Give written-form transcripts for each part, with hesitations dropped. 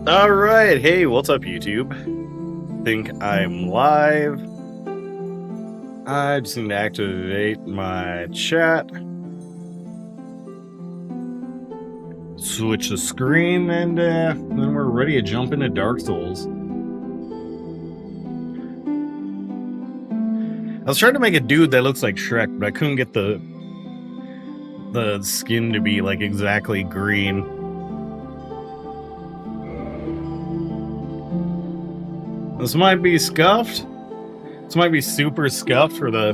Alright, hey, what's up, YouTube? Think I'm live. I just need to activate my chat. Switch the screen, and then we're ready to jump into Dark Souls. I was trying to make a dude that looks like Shrek, but I couldn't get the skin to be, like, exactly green. This might be scuffed. This might be super scuffed for the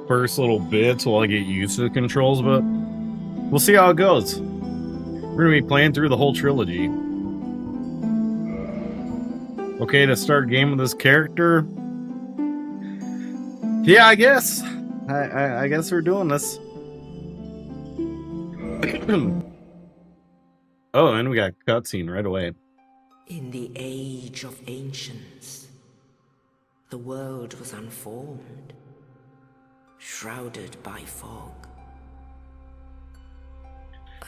first little bits while I get used to the controls, but we'll see how it goes. We're gonna be playing through the whole trilogy. Okay, to start a game with this character. Yeah, I guess. I guess we're doing this. Oh, and we got a cutscene right away. In the age of ancients, the world was unformed, shrouded by fog.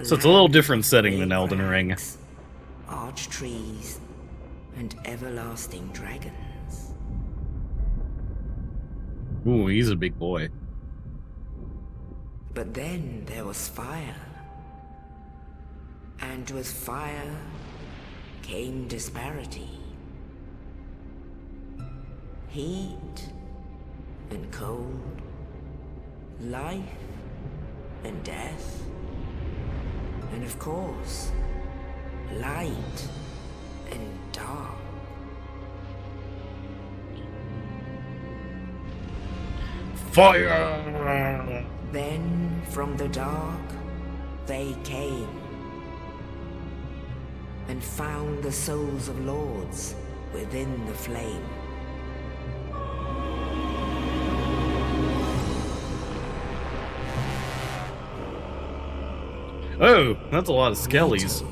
So it's a little different setting than Elden Ring. Arch trees, and everlasting dragons. Ooh, he's a big boy. But then there was fire. And with fire came disparity. Heat and cold, life and death, and of course, light and dark. Fire! Then from the dark they came and found the souls of lords within the flame. Oh, that's a lot of skellies. Nito,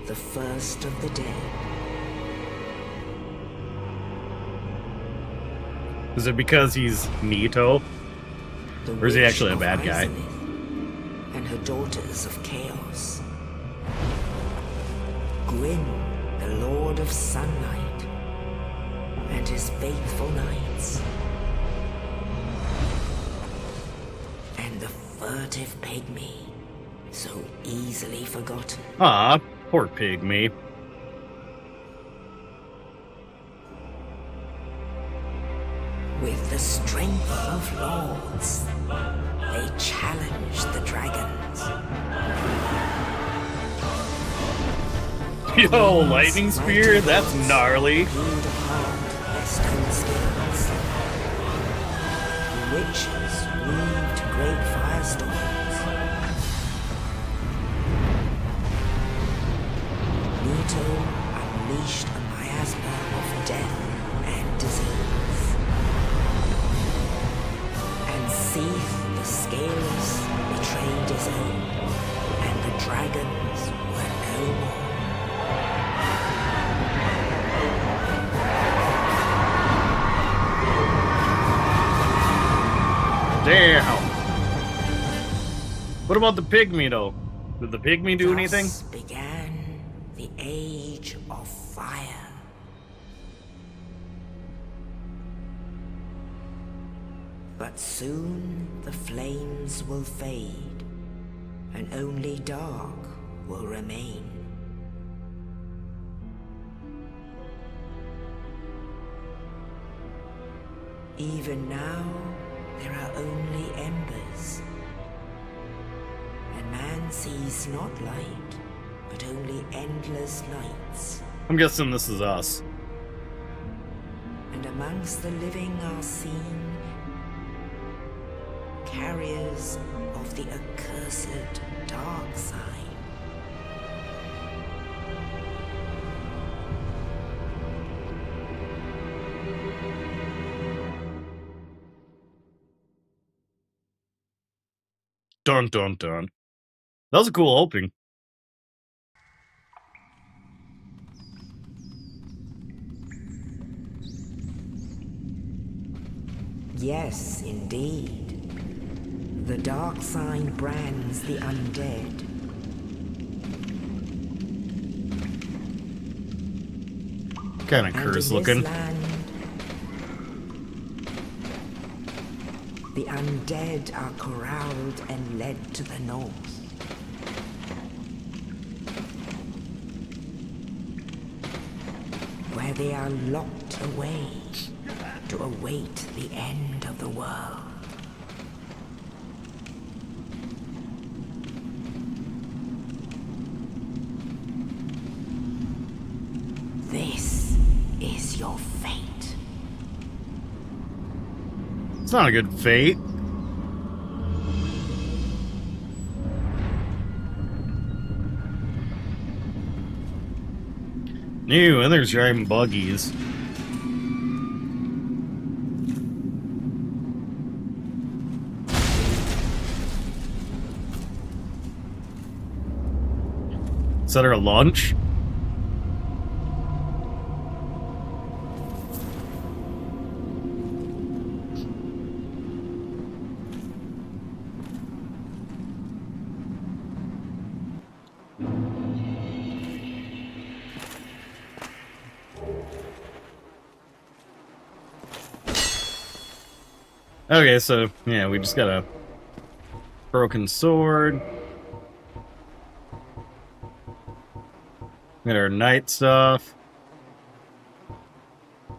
the first of the dead. Is it because he's Nito? The Or is he witch actually a of bad guy? Izalith and her daughters of chaos. Gwyn, the Lord of Sunlight, and his faithful knights. And the furtive pygmy, so easily forgotten. Ah, poor pygmy. With the strength of lords, they challenged the dragons. Yo, lightning spear? That's gnarly. Peeled apart their stone skins. Witches weaved great firestorms. Nito unleashed a miasma of death and disease. And Seath the Scaleless betrayed his own, and the dragons were no more. Damn. What about the pygmy, though? Did the pygmy do anything? Thus began the Age of Fire. But soon the flames will fade, and only dark will remain. Even now, there are only embers. And man sees not light, but only endless nights. I'm guessing this is us. And amongst the living are seen carriers of the accursed dark side. Dun dun dun. That was a cool opening. Yes, indeed. The dark side brands the undead, Kind of And cursed in this looking. land, the undead are corralled and led to the north. Where they are locked away to await the end of the world. This is your fate. It's not a good fate. Ew, and there's driving buggies. Is that our lunch? Okay, so, yeah, we just got a broken sword. Got our night stuff.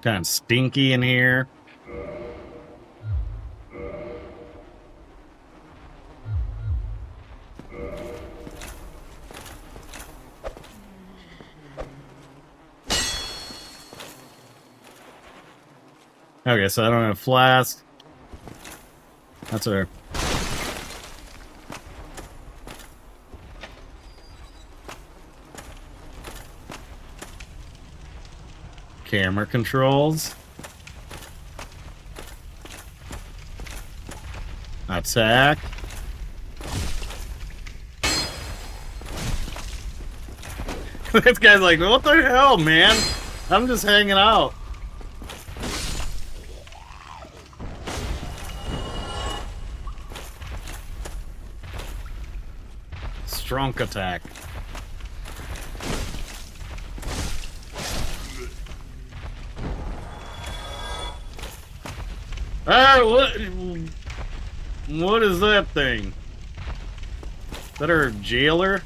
Kind of stinky in here. Okay, so I don't have a flask. That's our... camera controls. Attack. This guy's like, what the hell, man? I'm just hanging out. Strong attack. What is that thing? Is that our jailer?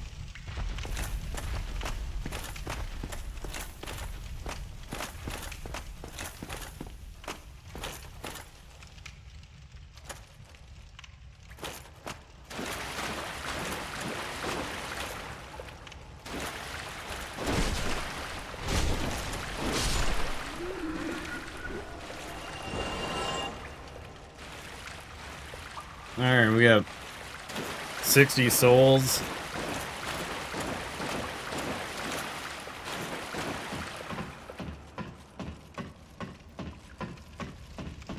Alright, we got 60 souls.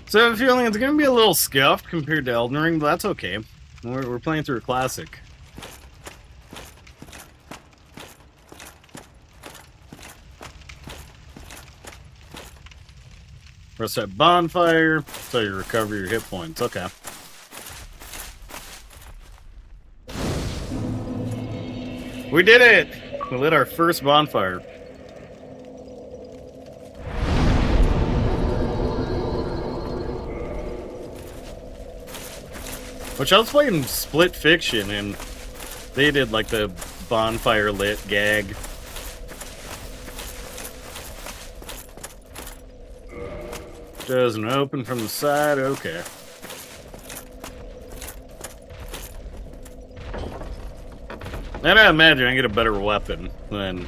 So I have a feeling it's going to be a little scuffed compared to Elden Ring, but that's okay. We're playing through a classic. Press that bonfire so you recover your hit points. Okay. We did it! We lit our first bonfire. Which I was playing Split Fiction and they did like the bonfire lit gag. Doesn't open from the side, okay. And I imagine I get a better weapon than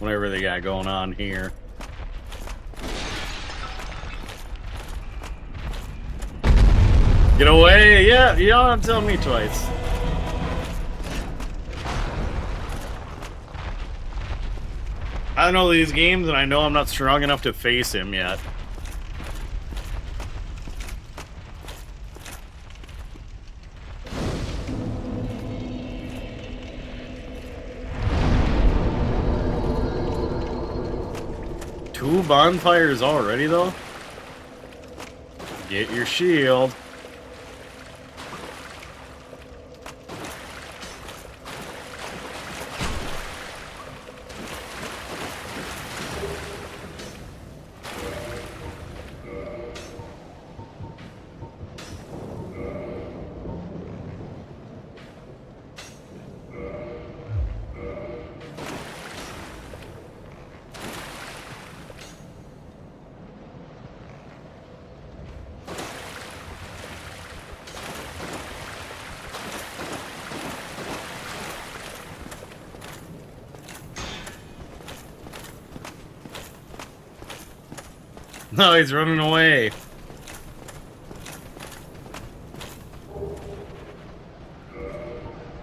whatever they got going on here. Get away! Yeah, you don't have to tell me twice. I know these games and I know I'm not strong enough to face him yet. Two bonfires already, though? Get your shield. No, he's running away.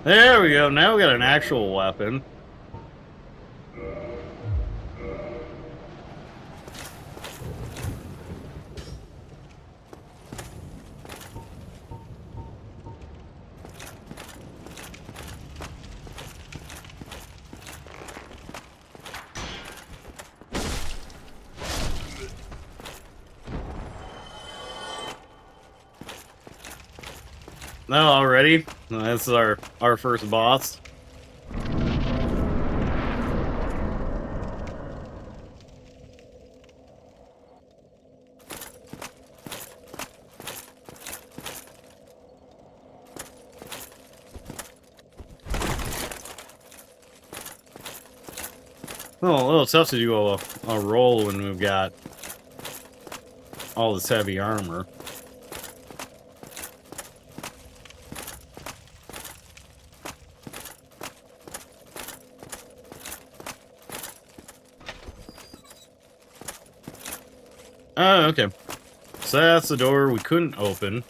There we go. Now we got an actual weapon. No, already? This is our first boss. Oh, a little tough to do a roll when we've got all this heavy armor. Oh, okay. So that's the door we couldn't open.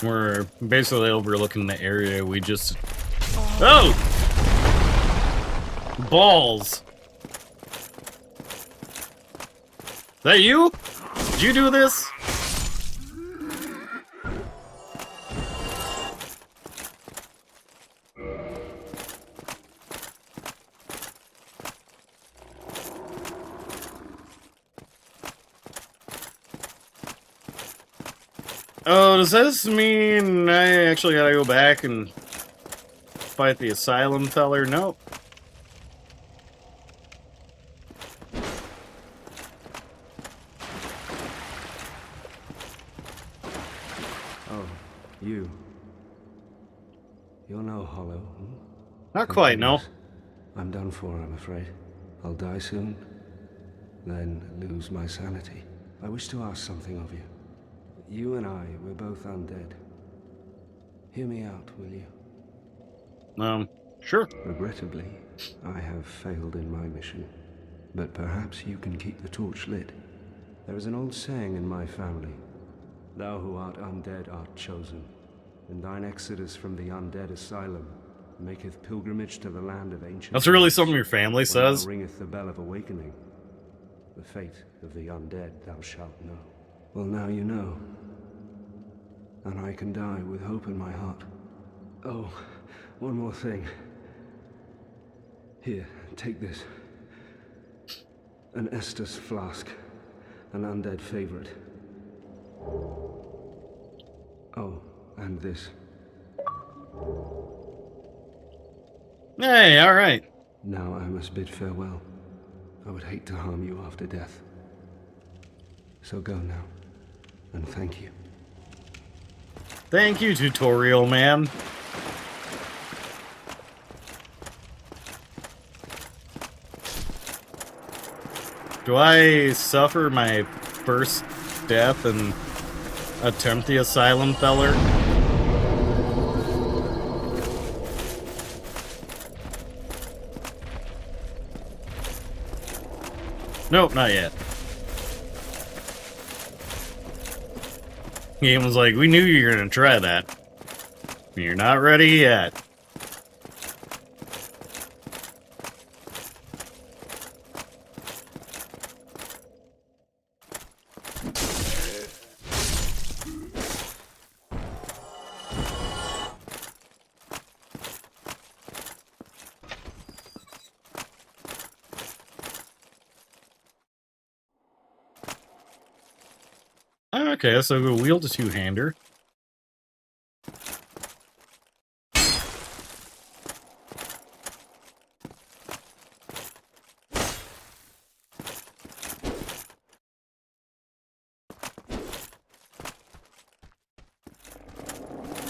We're basically overlooking the area we just... Oh! Balls! Is that you? Did you do this? Oh, does this mean I actually gotta go back and fight the asylum feller? Nope. Oh, you. You're no hollow. Not quite, no. I'm done for, I'm afraid. I'll die soon, then lose my sanity. I wish to ask something of you. You and I, we're both undead. Hear me out, will you? Sure. Regrettably, I have failed in my mission. But perhaps you can keep the torch lit. There is an old saying in my family. Thou who art undead art chosen, and thine exodus from the undead asylum maketh pilgrimage to the land of ancient... That's really something your family says? When thou ringeth the bell of awakening, the fate of the undead thou shalt know. Well, now you know. And I can die with hope in my heart. Oh, one more thing. Here, take this. An Estus flask. An undead favorite. Oh, and this. Hey, alright. Now I must bid farewell. I would hate to harm you after death. So go now. And thank you. Thank you, tutorial man. Do I suffer my first death and attempt the asylum feller? Nope, not yet. Game was like, we knew you were gonna try that. You're not ready yet. Okay, so we'll wield a two-hander.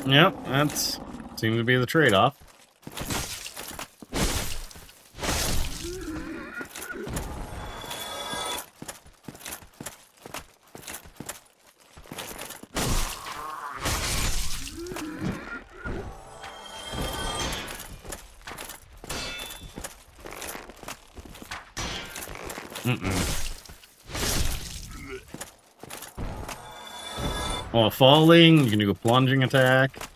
Yep, that's seems to be the trade-off. While falling, you can do a plunging attack.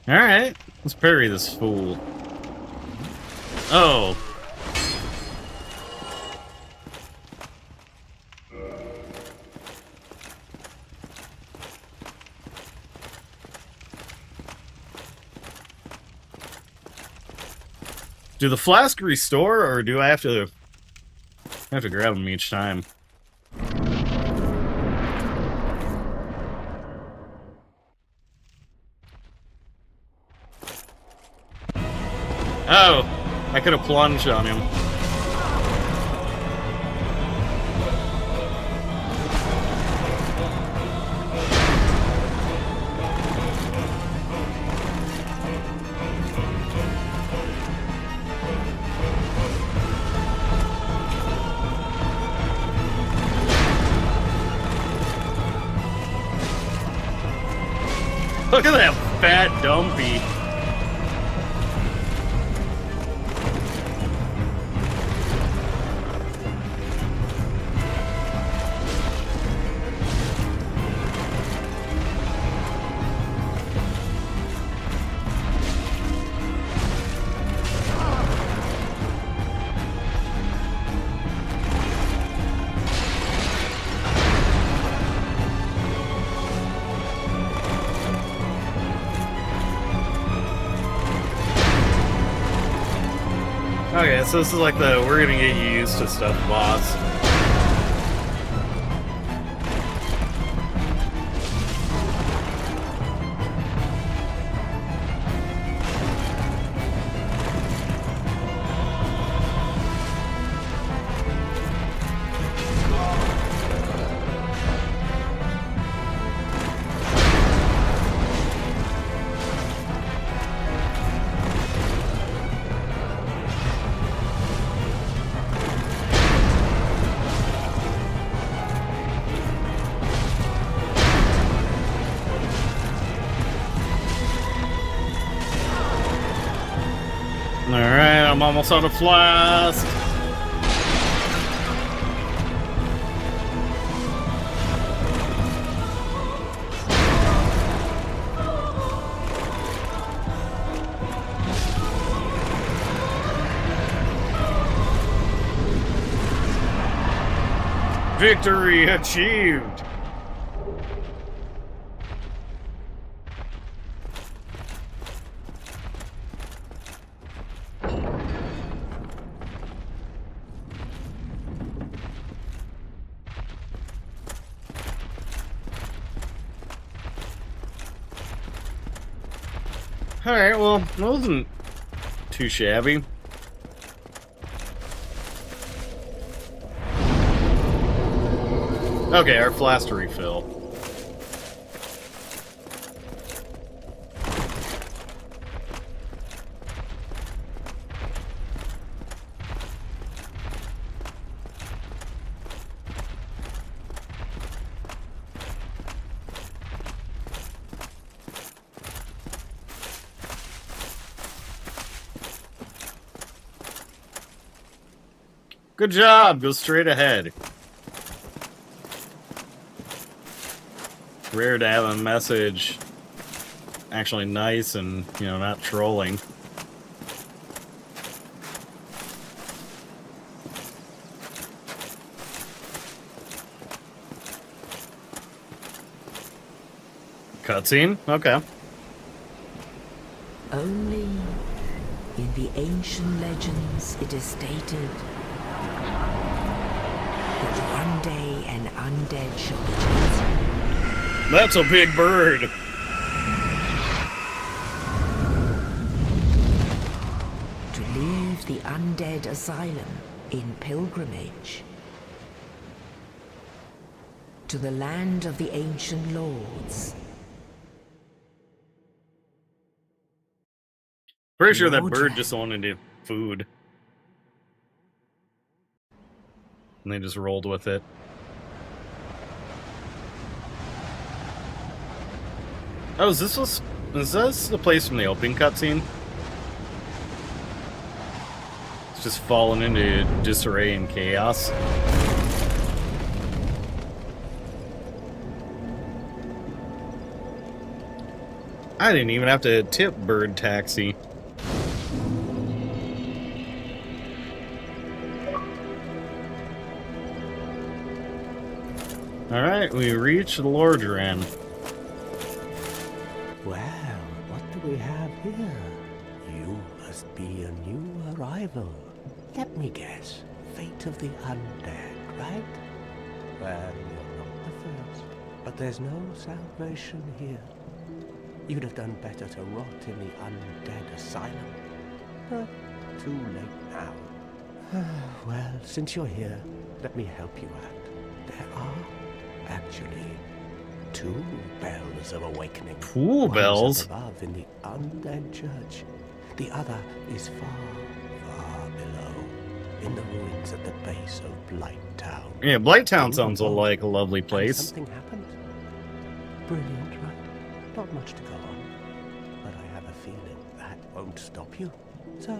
Alright, let's parry this fool. Oh. Do the flask restore, or do I have to grab them each time? Oh, I could have plunged on him. Look at that fat dumpy. Okay, so this is like the we're gonna get you used to stuff boss. Alright, I'm almost out of flask. Victory achieved! Alright, well, that wasn't too shabby. Okay, our flask to refill. Good job! Go straight ahead. Rare to have a message actually nice and, you know, not trolling. Cutscene? Okay. Only in the ancient legends it is stated that one day an undead shall be chosen. That's a big bird. To leave the undead asylum in pilgrimage to the land of the ancient lords. Pretty sure that bird just wanted food. And they just rolled with it. Oh, is this the place from the opening cutscene? It's just fallen into disarray and chaos. I didn't even have to tip Bird Taxi. Alright, we reached the Lordran. Well, what do we have here? You must be a new arrival. Let me guess. Fate of the undead, right? Well, you're not the first. But there's no salvation here. You'd have done better to rot in the undead asylum. But too late now. Well, since you're here, let me help you out. There are actually 2 bells of awakening. 2 bells? One is above in the undead church. The other is far, far below, in the ruins at the base of Blight Town. Yeah, Blight Town sounds like a lovely place. Something happened. Brilliant, right? Not much to go on, but I have a feeling that won't stop you. So,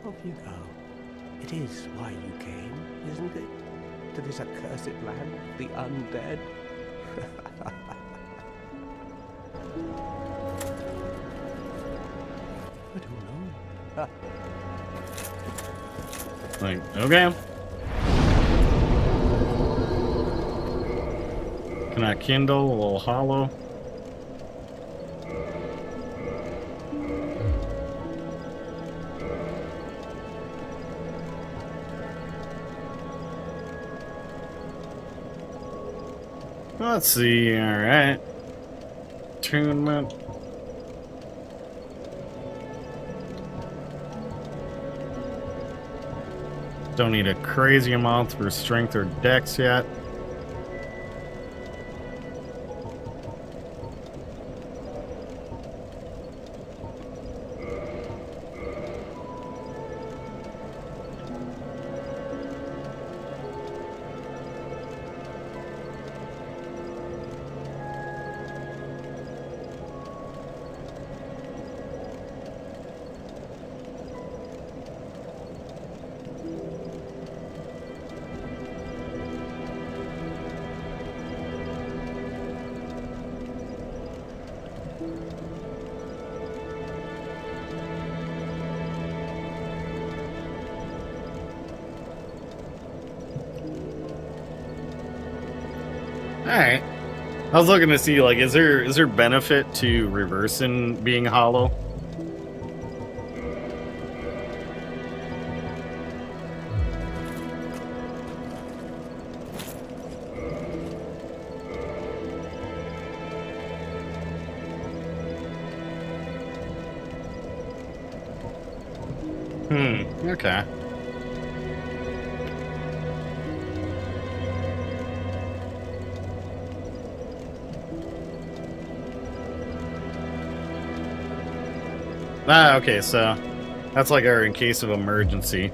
off you go. It is why you came, isn't it? To this accursed land of the undead. But who knows? Like, okay. Can I kindle a little hollow? Let's see, alright. Attunement. Don't need a crazy amount for strength or dex yet. Alright. I was looking to see, like, is there benefit to reversing being hollow? Okay. Ah, okay, so that's like our in case of emergency.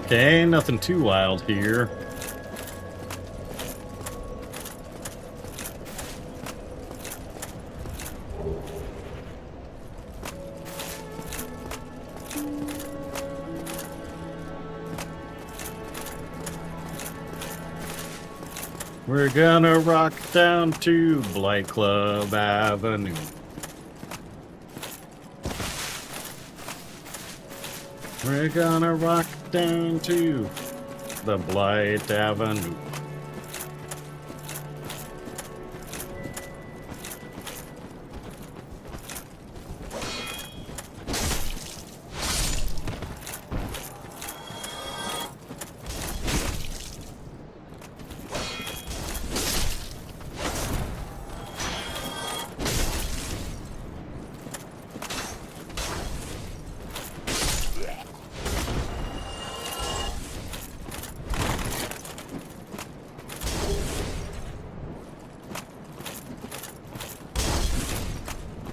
Okay, nothing too wild here. We're gonna rock down to Blight Club Avenue. We're gonna rock down to the Blight Avenue.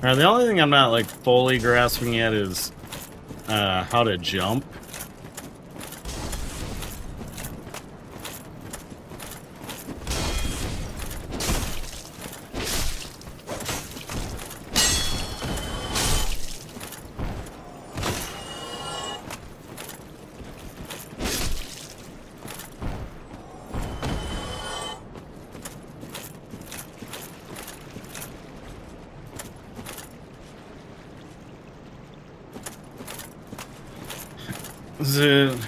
Alright, the only thing I'm not, like, fully grasping yet is how to jump. It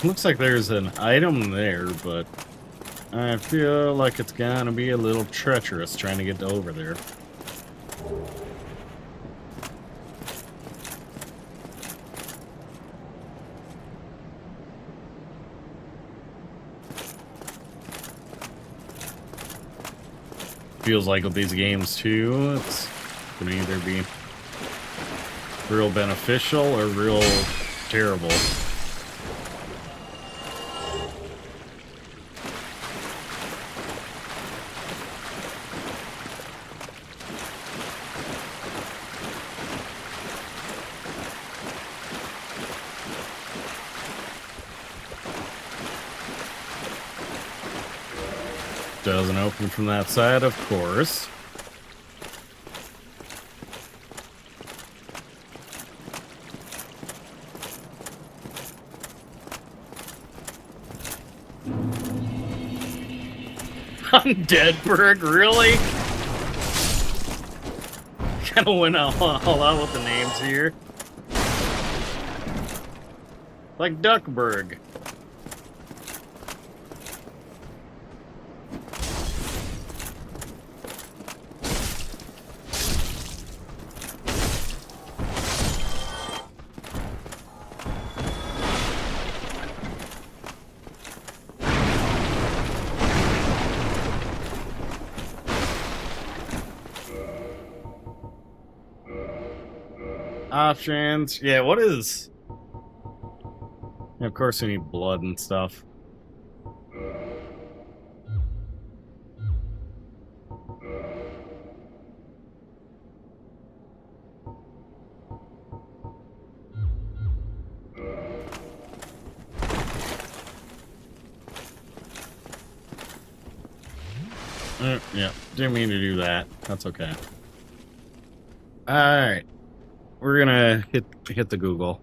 looks like there's an item there, but I feel like it's gonna be a little treacherous trying to get over there. Feels like with these games too, it's gonna either be real beneficial or real terrible. Doesn't open from that side, of course. Undeadberg, really? Kind of went all out with the names here. Like Duckburg. Options. Yeah, what is... Yeah, of course we need blood and stuff. Yeah, didn't mean to do that. That's okay. Alright. We're gonna hit the Google.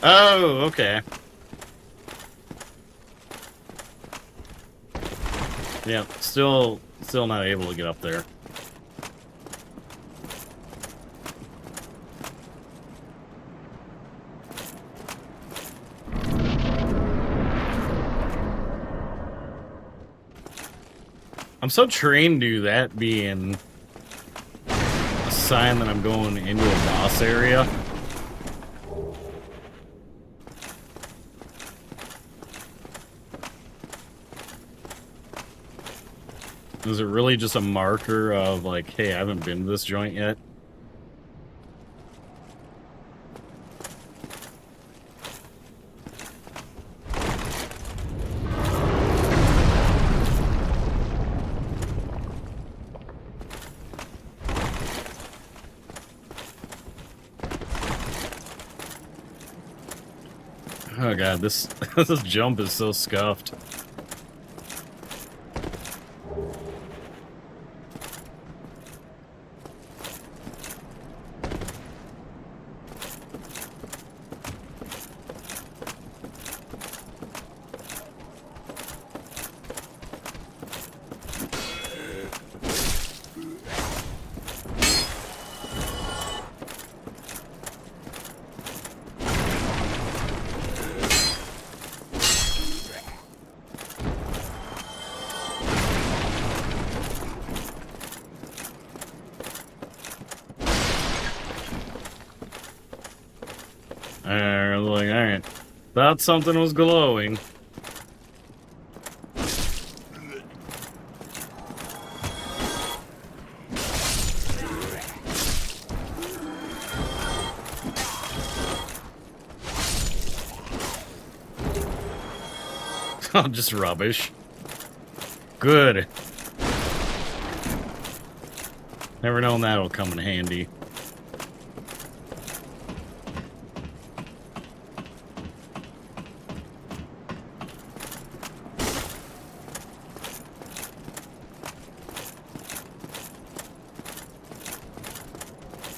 Oh, okay. Yeah, still not able to get up there. I'm so trained to that being a sign that I'm going into a boss area. Is it really just a marker of like, hey, I haven't been to this joint yet? Oh god, this this jump is so scuffed. Like, alright. Thought something was glowing. Just rubbish. Good. Never known that'll come in handy.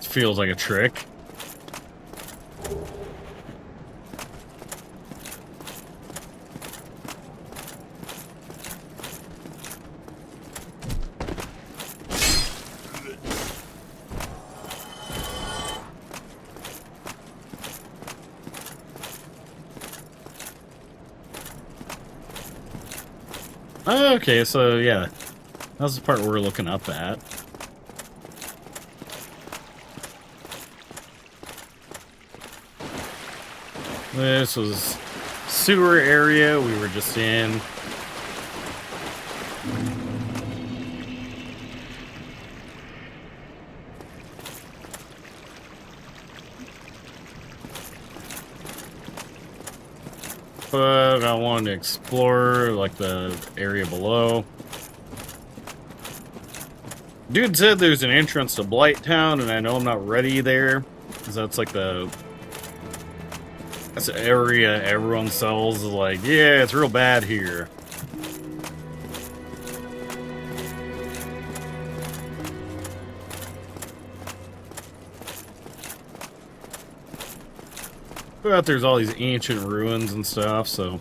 Feels like a trick. Okay, so yeah, that's the part we're looking up at. This was sewer area we were just in. But I wanted to explore like the area below. Dude said there's an entrance to Blighttown, and I know I'm not ready there, because that's like the area everyone sells is like, yeah, it's real bad here. But there's all these ancient ruins and stuff, so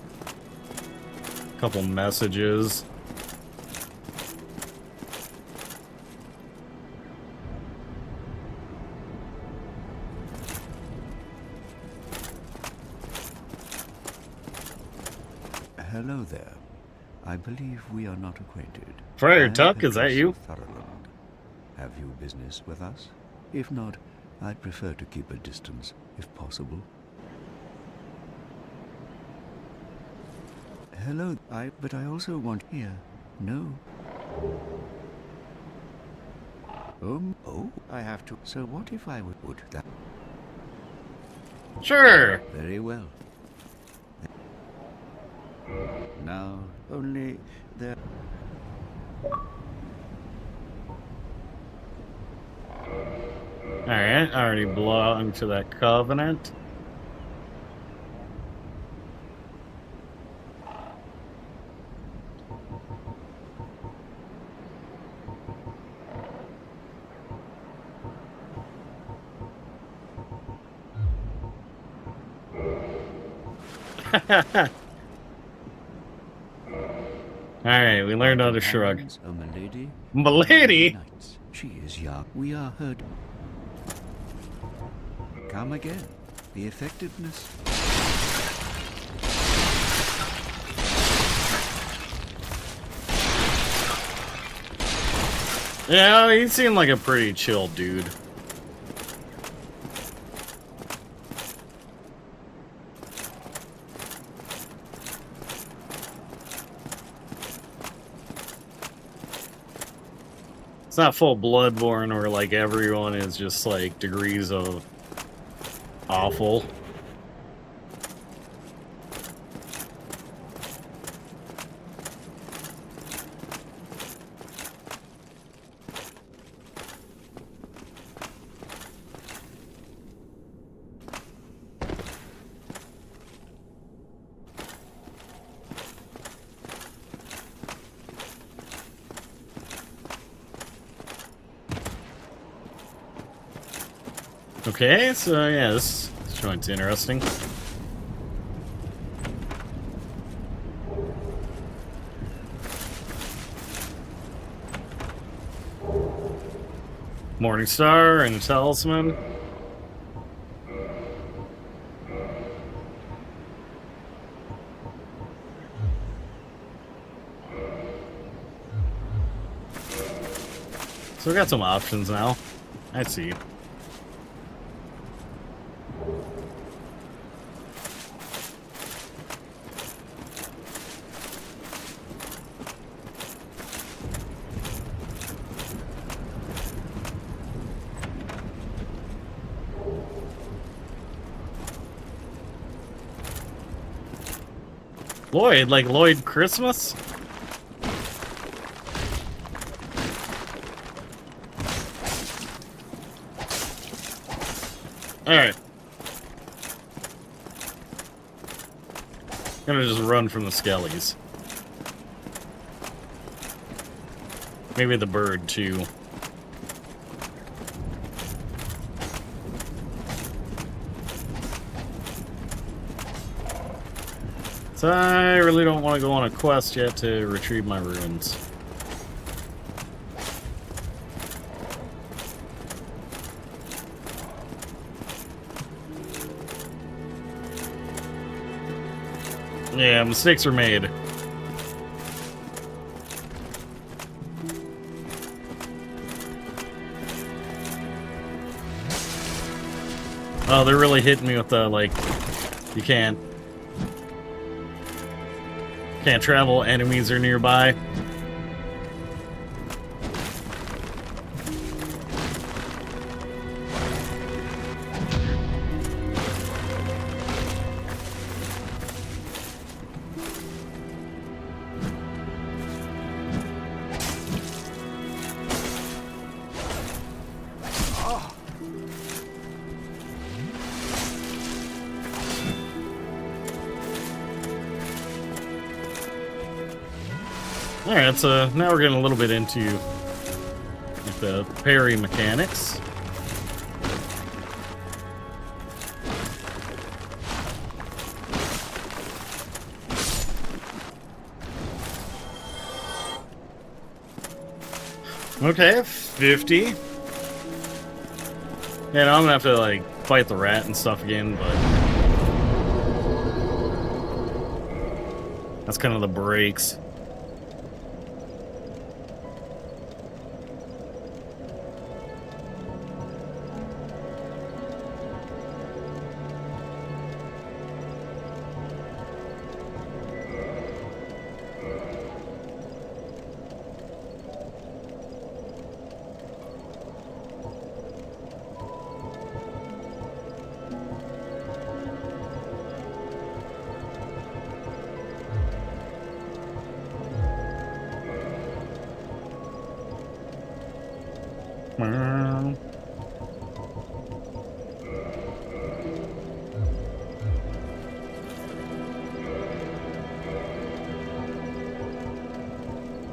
a couple messages. Hello there. I believe we are not acquainted. Friar Tuck, is that you? Thurland. Have you business with us? If not, I'd prefer to keep a distance, if possible. Hello, but I also want here. No. Oh, I have to. So what if I would that? Sure. Very well. Now, only there. Alright, I already belong to that covenant. Alright, we learned how to shrug. A milady? Milady? She is young. We are her. Come again. The effectiveness. Yeah, he seemed like a pretty chill dude. It's not full bloodborne where like everyone is just like degrees of awful. Okay, so yeah, this joint's interesting. Morningstar and Talisman. So we got some options now. I see. Lloyd, like Lloyd Christmas? Alright. Gonna just run from the skellies. Maybe the bird, too. So I really don't want to go on a quest yet to retrieve my ruins. Yeah, mistakes are made. Oh, they're really hitting me with the, like, you can't travel, enemies are nearby. Alright, so now we're getting a little bit into like, the parry mechanics. Okay, 50. Yeah, now I'm gonna have to like fight the rat and stuff again, but that's kind of the breaks.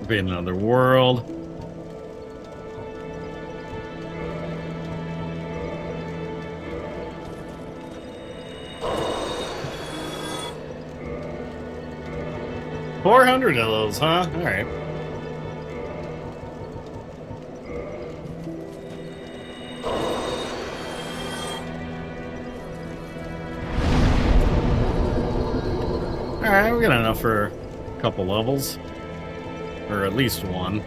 Be another world. $400 of those, huh? All right. All right, we got enough for a couple levels. Or at least one.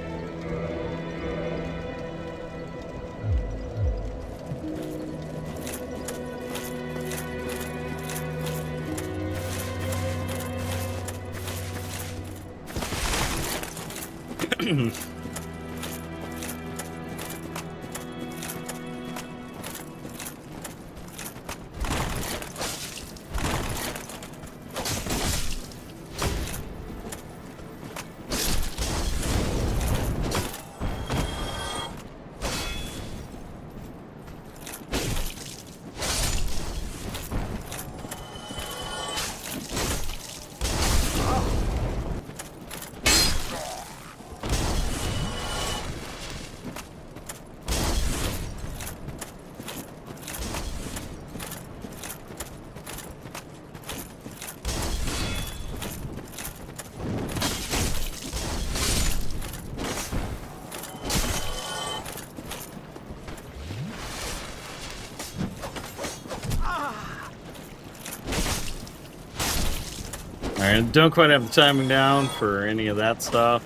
Alright, don't quite have the timing down for any of that stuff.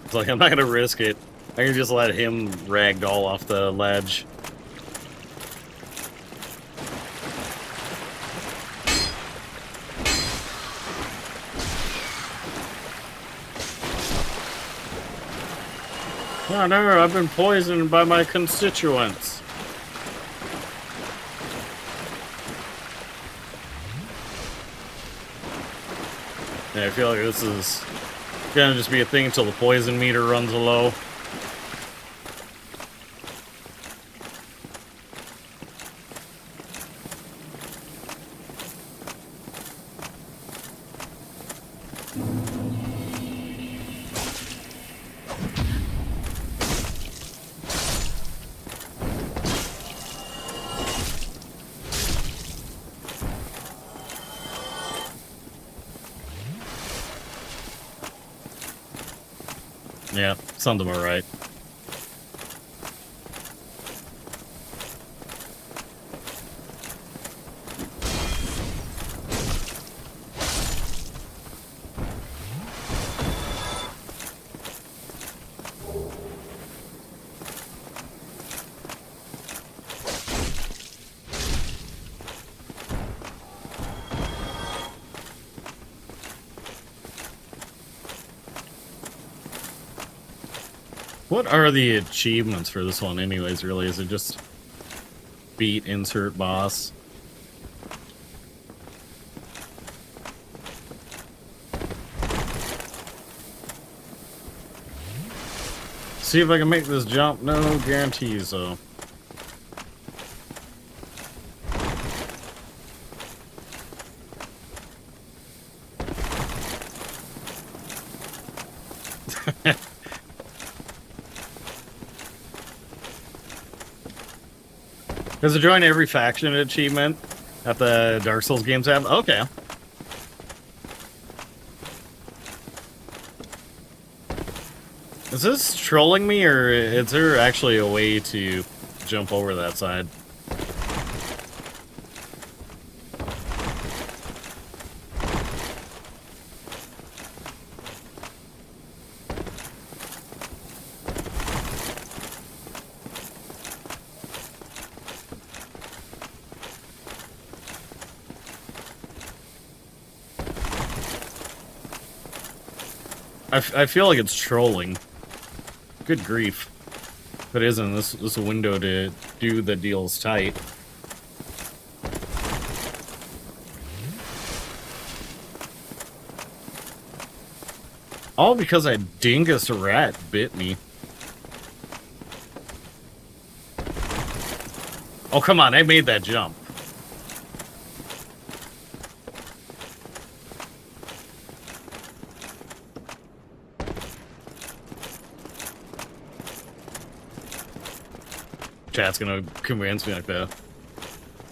It's like, I'm not gonna risk it. I can just let him ragdoll off the ledge. Oh no, I've been poisoned by my constituents. Yeah, I feel like this is gonna just be a thing until the poison meter runs low. Yeah, sounds about right. What are the achievements for this one anyways, really? Is it just beat insert boss? See if I can make this jump. No guarantees, though. Does it join every faction achievement that the Dark Souls games have? Okay. Is this trolling me, or is there actually a way to jump over that side? I feel like it's trolling. Good grief. If it isn't, this is a window to do the deals tight. All because a dingus rat bit me. Oh, come on, I made that jump. Chat's gonna convince me like the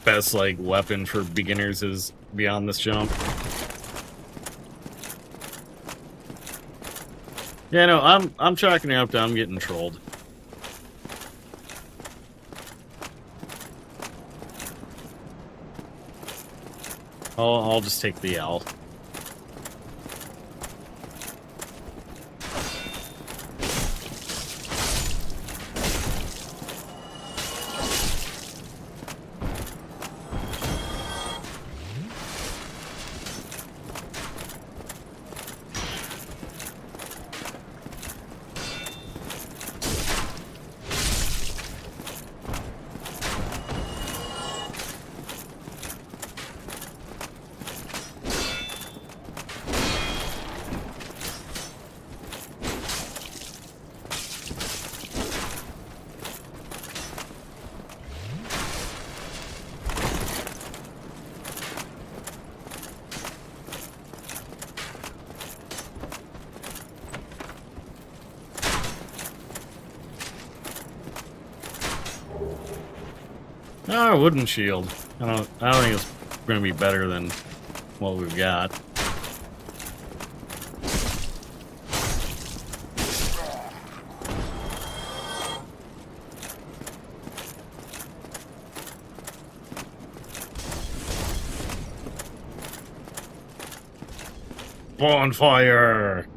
best like weapon for beginners is beyond this jump. Yeah, no, I'm chalking it up to I'm getting trolled. I'll just take the L. Oh, wooden shield. I don't think it's gonna be better than what we've got. Bonfire!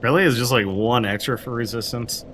Really? Is just like one extra for resistance?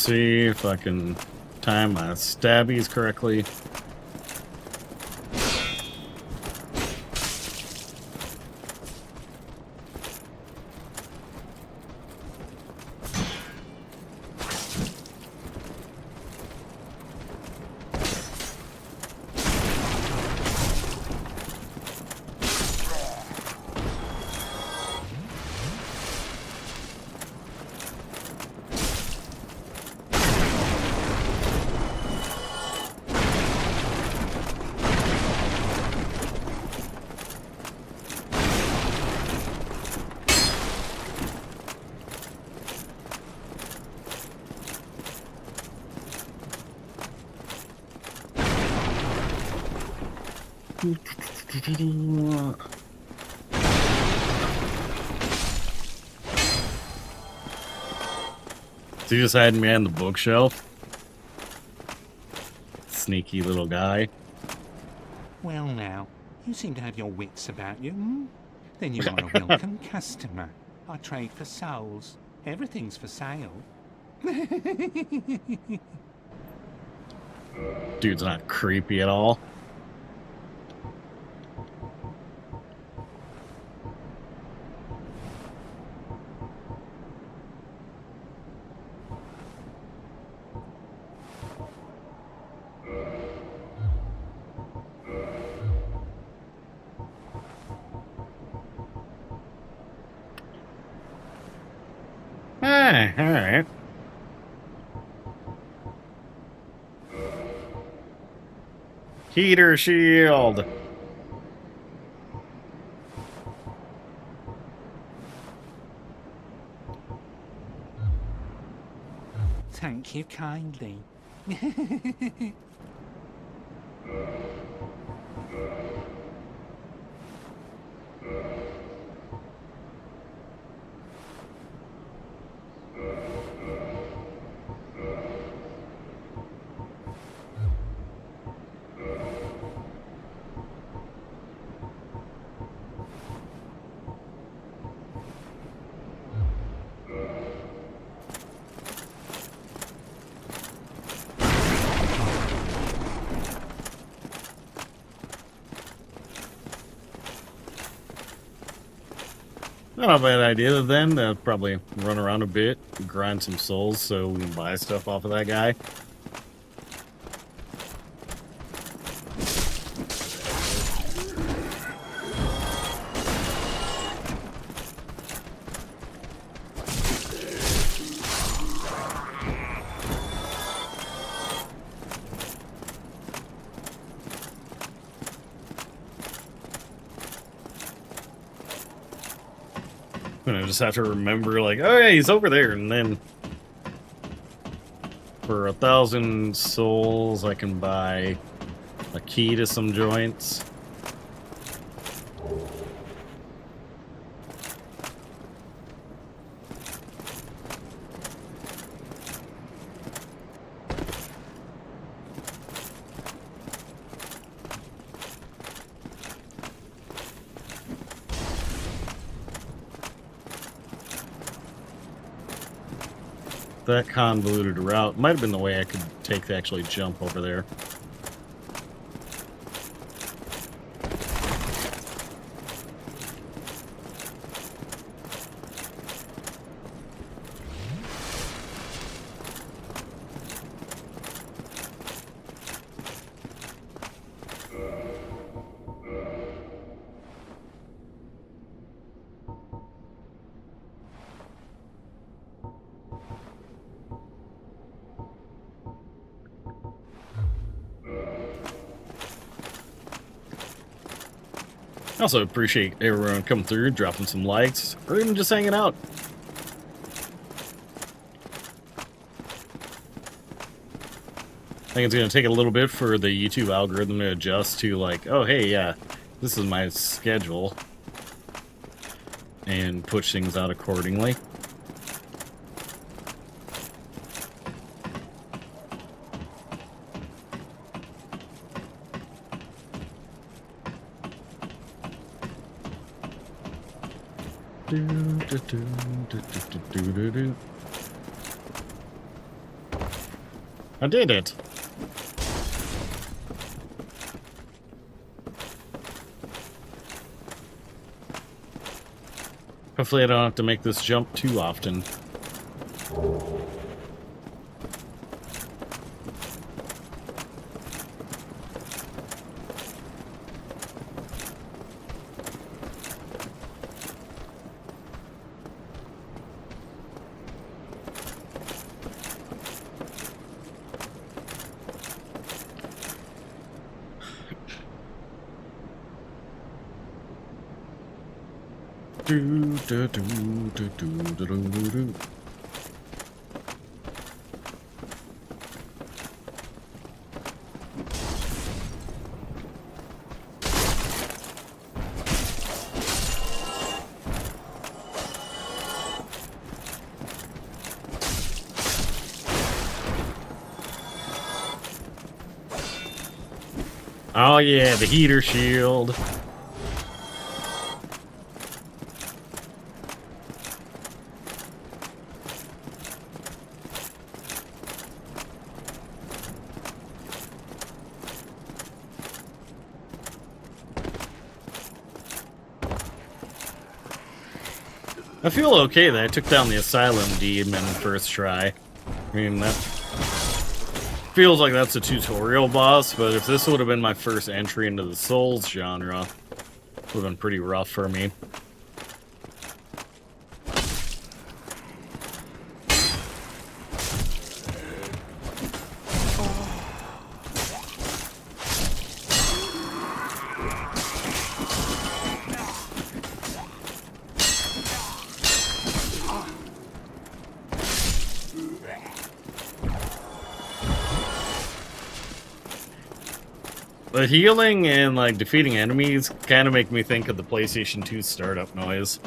see if I can time my stabbies correctly. So you just hiding behind the bookshelf? Sneaky little guy. Well now, you seem to have your wits about you, hmm? Then you are a welcome customer. I trade for souls. Everything's for sale. Dude's not creepy at all. Alright. Heater shield. Thank you kindly. Not a bad idea then. Probably run around a bit, grind some souls so we can buy stuff off of that guy. And I just have to remember, like, oh yeah, he's over there, and then for 1,000 souls, I can buy a key to some joints. That convoluted route might have been the way I could take to actually jump over there. I also appreciate everyone coming through, dropping some likes, or even just hanging out. I think it's going to take a little bit for the YouTube algorithm to adjust to, like, oh, hey, yeah, this is my schedule, and push things out accordingly. I did it. Hopefully I don't have to make this jump too often. Do, do, do, do, do, do, do, do. Oh yeah, the heater shield. I feel okay that I took down the Asylum Demon first try. I mean, that feels like that's a tutorial boss, but if this would have been my first entry into the Souls genre, it would have been pretty rough for me. The healing and, like, defeating enemies kind of make me think of the PlayStation 2 startup noise.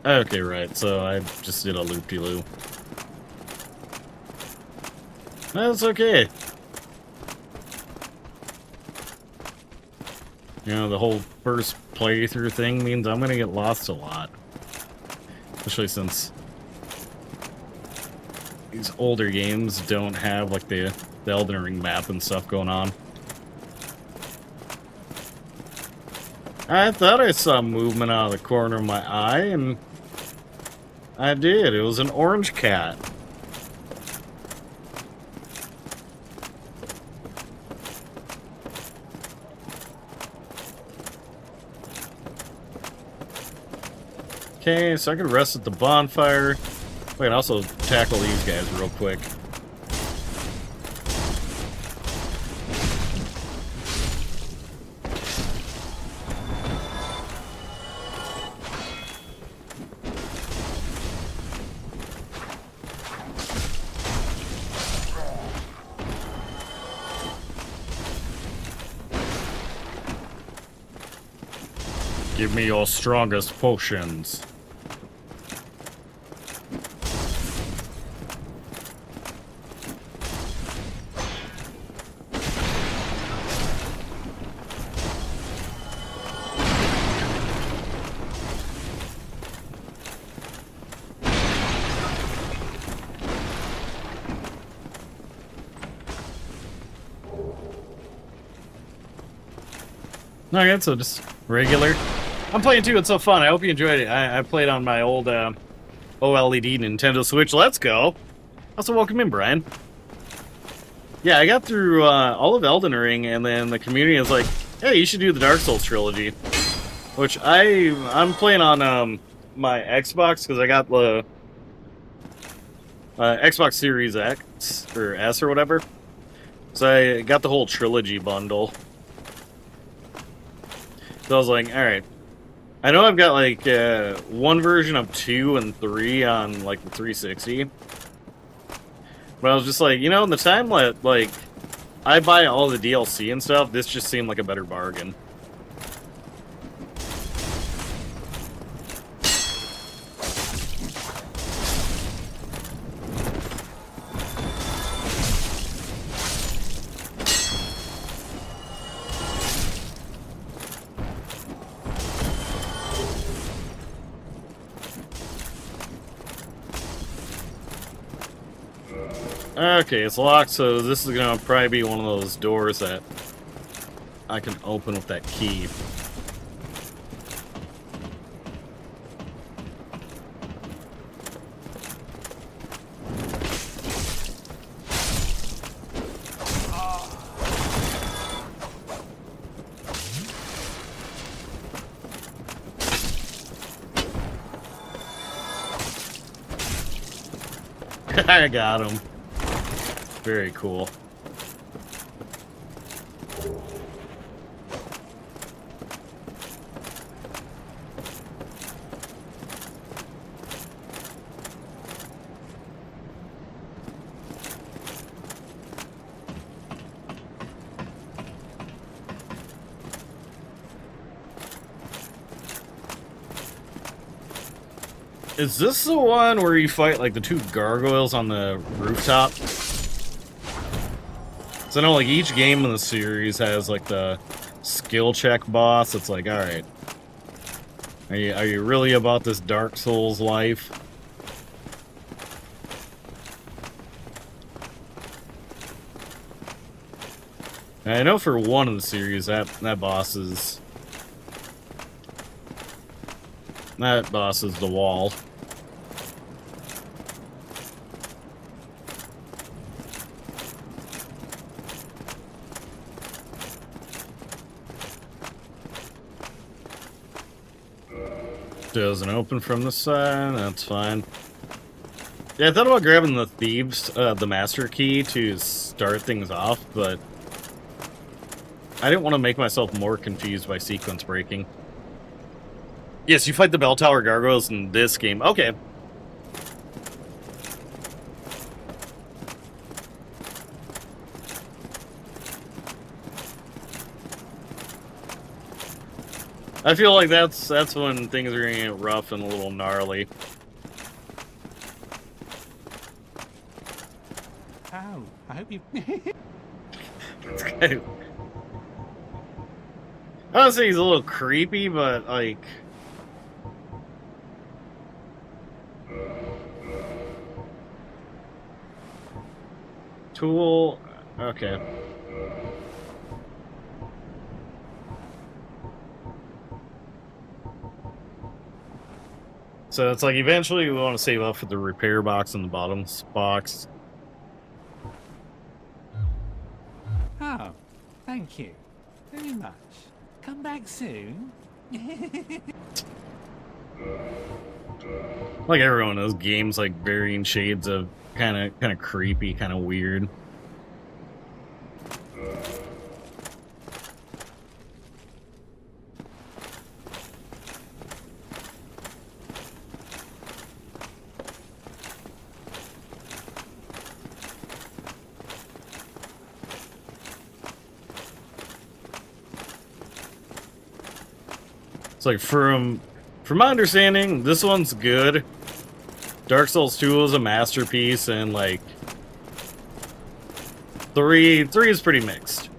Okay, right, so I just did a loop-de-loop. That's okay. You know, the whole first playthrough thing means I'm gonna get lost a lot. Especially since these older games don't have, like, the Elden Ring map and stuff going on. I thought I saw movement out of the corner of my eye, and I did. It was an orange cat. Okay, so I can rest at the bonfire. We can also tackle these guys real quick. Give me your strongest potions. Okay, so just regular. I'm playing too, it's so fun. I hope you enjoyed it. I played on my old OLED Nintendo Switch. Let's go. Also, welcome in, Brian. Yeah, I got through all of Elden Ring, and then the community is like, hey, you should do the Dark Souls trilogy. Which I'm playing on my Xbox, because I got the Xbox Series X, or S or whatever. So I got the whole trilogy bundle. So I was like, alright. I know I've got, like, one version of 2 and 3 on, like, the 360. But I was just like, you know, in the time that, like, I buy all the DLC and stuff, this just seemed like a better bargain. Okay, it's locked, so this is gonna probably be one of those doors that I can open with that key. I got him. Very cool. Is this the one where you fight like the two gargoyles on the rooftop? So I know like each game in the series has like the skill check boss. It's like, all right, are you really about this Dark Souls life? And I know for one of the series that boss is the wall. Doesn't open from the side, that's fine. Yeah, I thought about grabbing the thieves, the master key to start things off, but I didn't want to make myself more confused by sequence breaking. Yes, you fight the bell tower gargoyles in this game. Okay. I feel like that's when things are gonna get rough and a little gnarly. Oh, I hope you. It's kind of... I would say he's a little creepy, but like... Tool... Okay. So it's like eventually we want to save up for the repair box in the bottom box. Oh, thank you very much. Come back soon. Like everyone knows, games like varying shades of kind of creepy, kind of weird. It's like from my understanding, this one's good. Dark Souls 2 is a masterpiece, and like 3 is pretty mixed.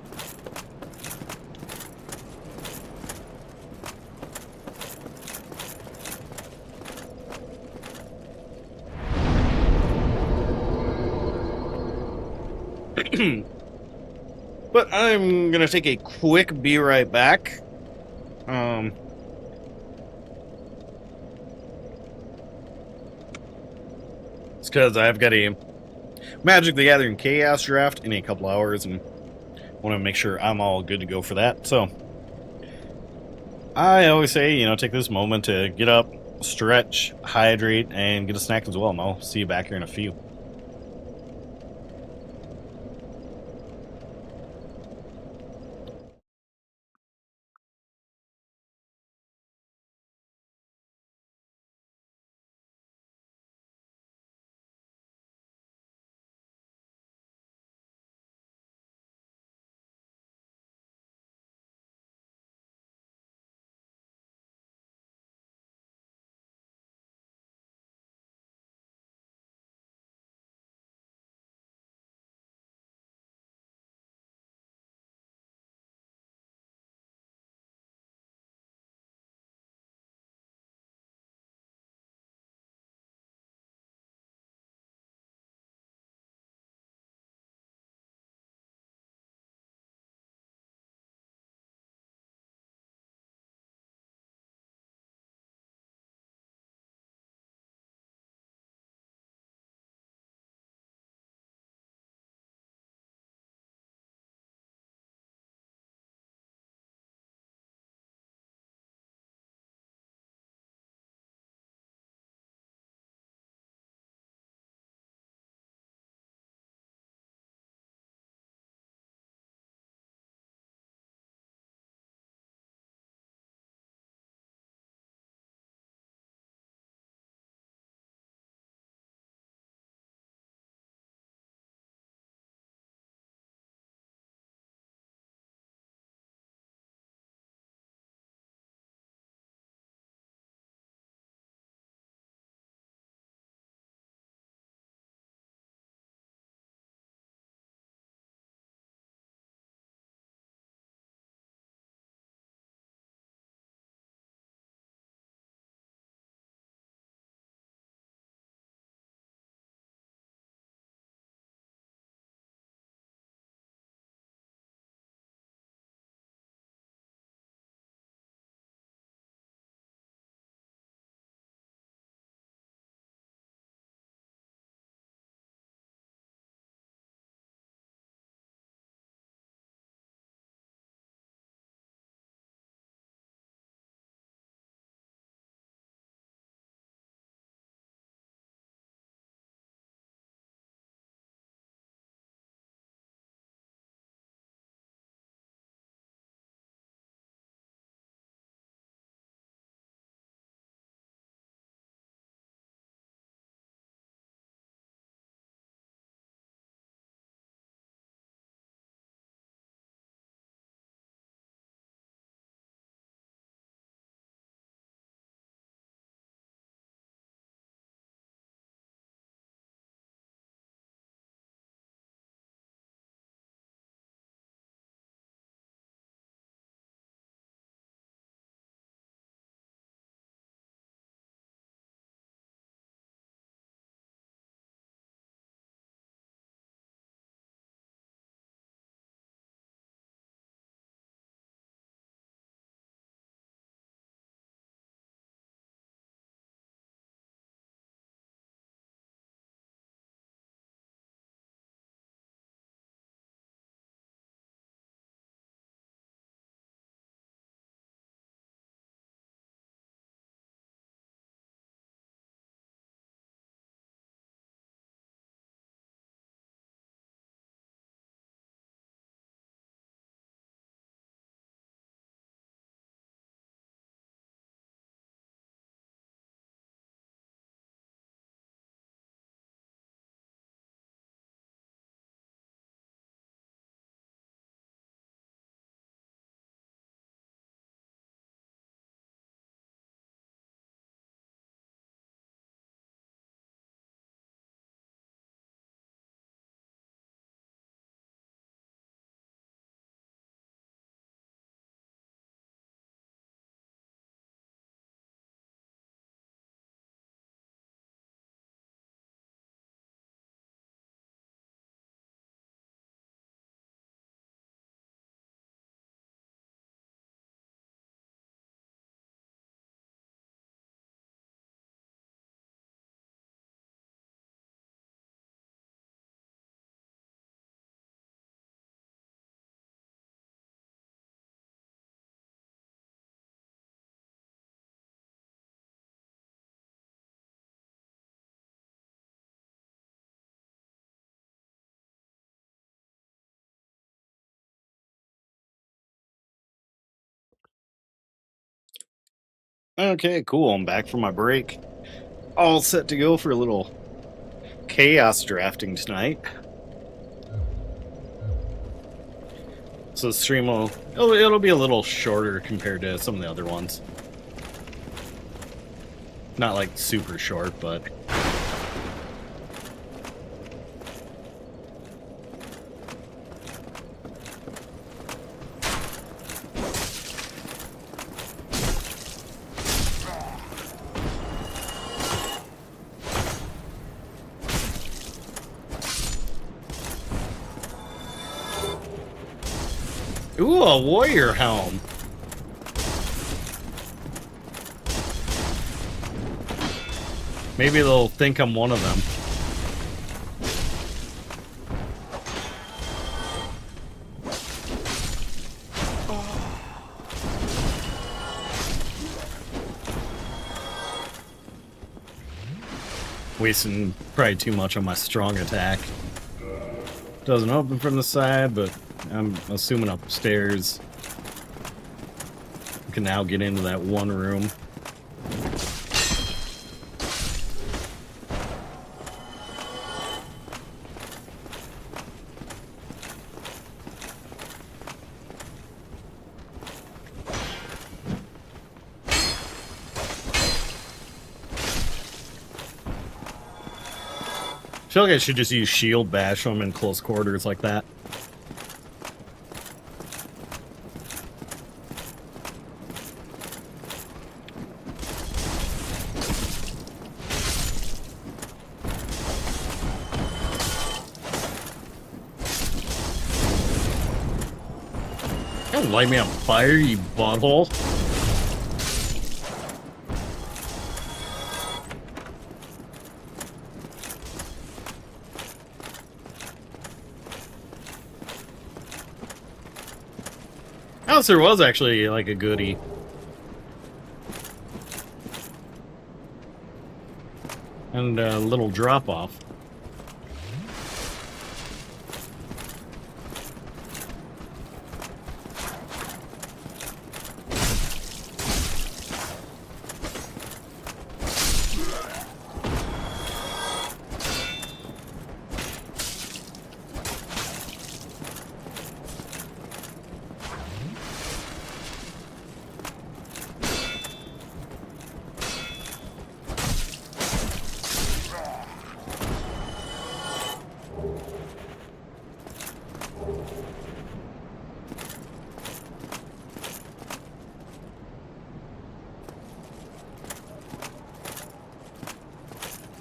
But I'm gonna take a quick be right back. It's because I've got a Magic the Gathering Chaos draft in a couple hours, and want to make sure I'm all good to go for that. So I always say, you know, take this moment to get up, stretch, hydrate, and get a snack as well. And I'll see you back here in a few. Okay, cool. I'm back from my break. All set to go for a little chaos drafting tonight. So the stream it'll be a little shorter compared to some of the other ones. Not like super short, but ooh, a warrior helm. Maybe they'll think I'm one of them. Wasting probably too much on my strong attack. Doesn't open from the side, but I'm assuming upstairs. We can now get into that one room. I feel like I should just use shield bash them in close quarters like that. Don't light me on fire, you butthole. House there was actually like a goodie. And a little drop off.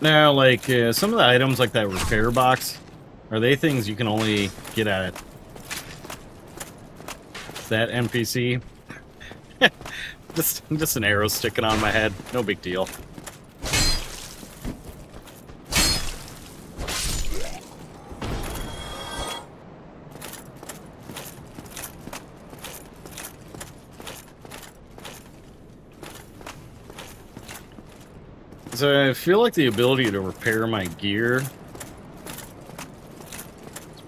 Now, like, some of the items, like that repair box, are they things you can only get at that NPC? just an arrow sticking on my head. No big deal. So I feel like the ability to repair my gear is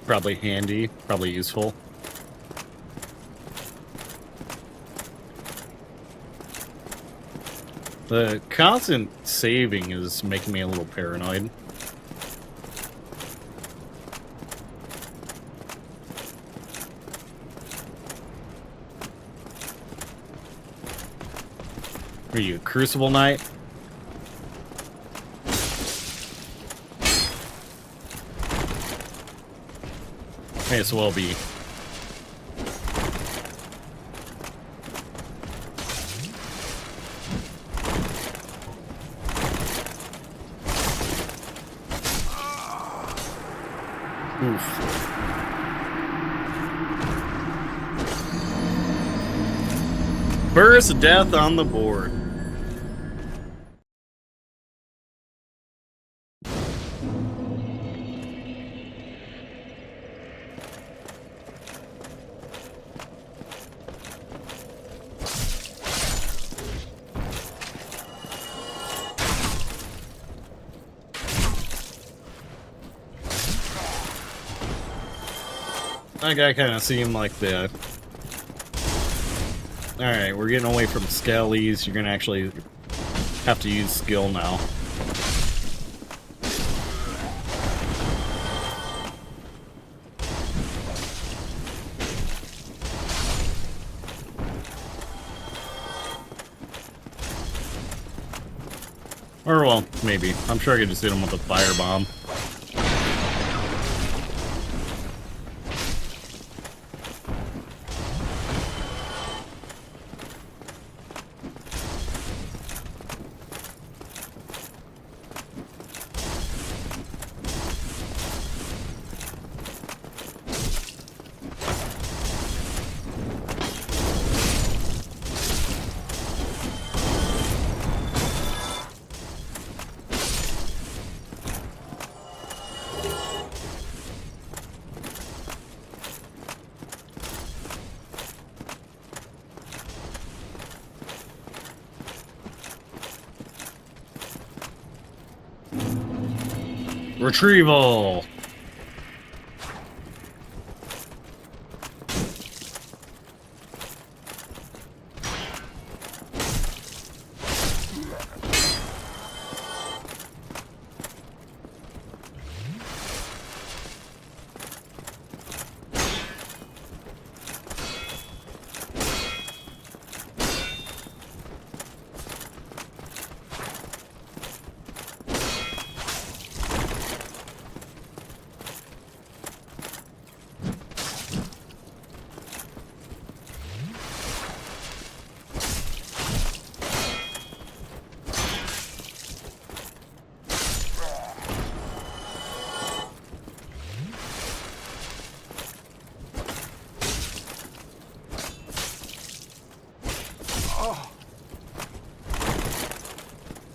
probably handy, probably useful. The constant saving is making me a little paranoid. Are you a Crucible Knight? May as well be. Oof. First death on the board. That guy kind of seemed like the Alright, we're getting away from skellies. You're gonna actually have to use skill now. Or, well, maybe. I'm sure I could just hit him with a firebomb. Retrieval!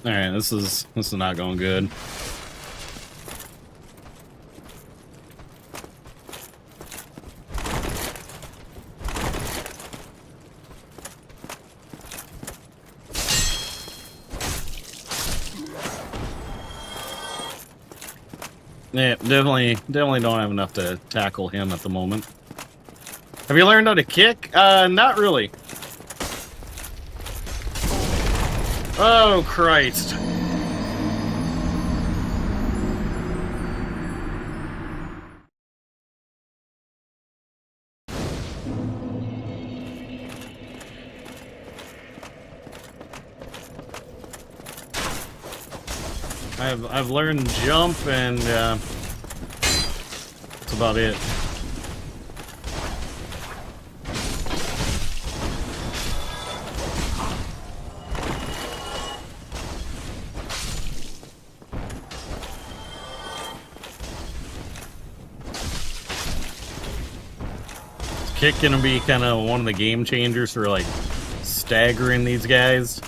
Alright, this is not going good. Yeah, definitely don't have enough to tackle him at the moment. Have you learned how to kick? Not really. Oh, Christ. I've learned jump and that's about it. Kick gonna be kind of one of the game changers for like staggering these guys.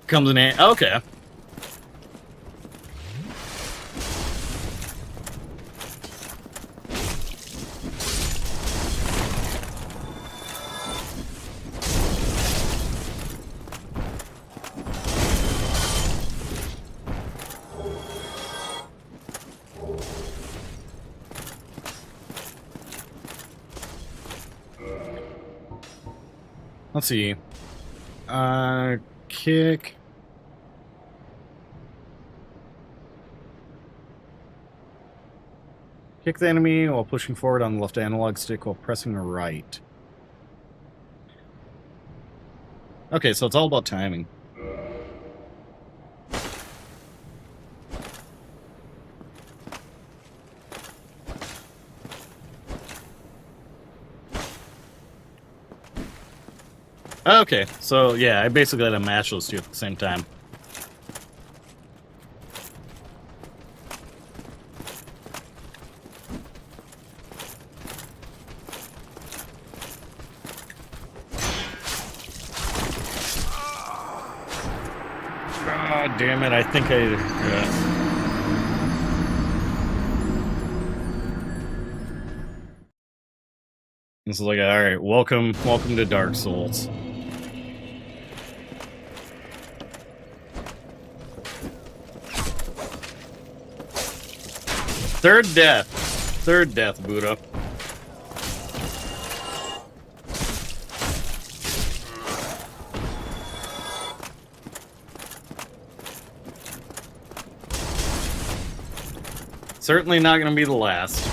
Comes in hand. Okay. Let's see. Kick. Kick the enemy while pushing forward on the left analog stick while pressing right. Okay, so it's all about timing. Okay, so yeah, I basically had to match those two at the same time. God damn it, I think I... It's like, alright, welcome to Dark Souls. Third death, Buddha. Certainly not gonna be the last.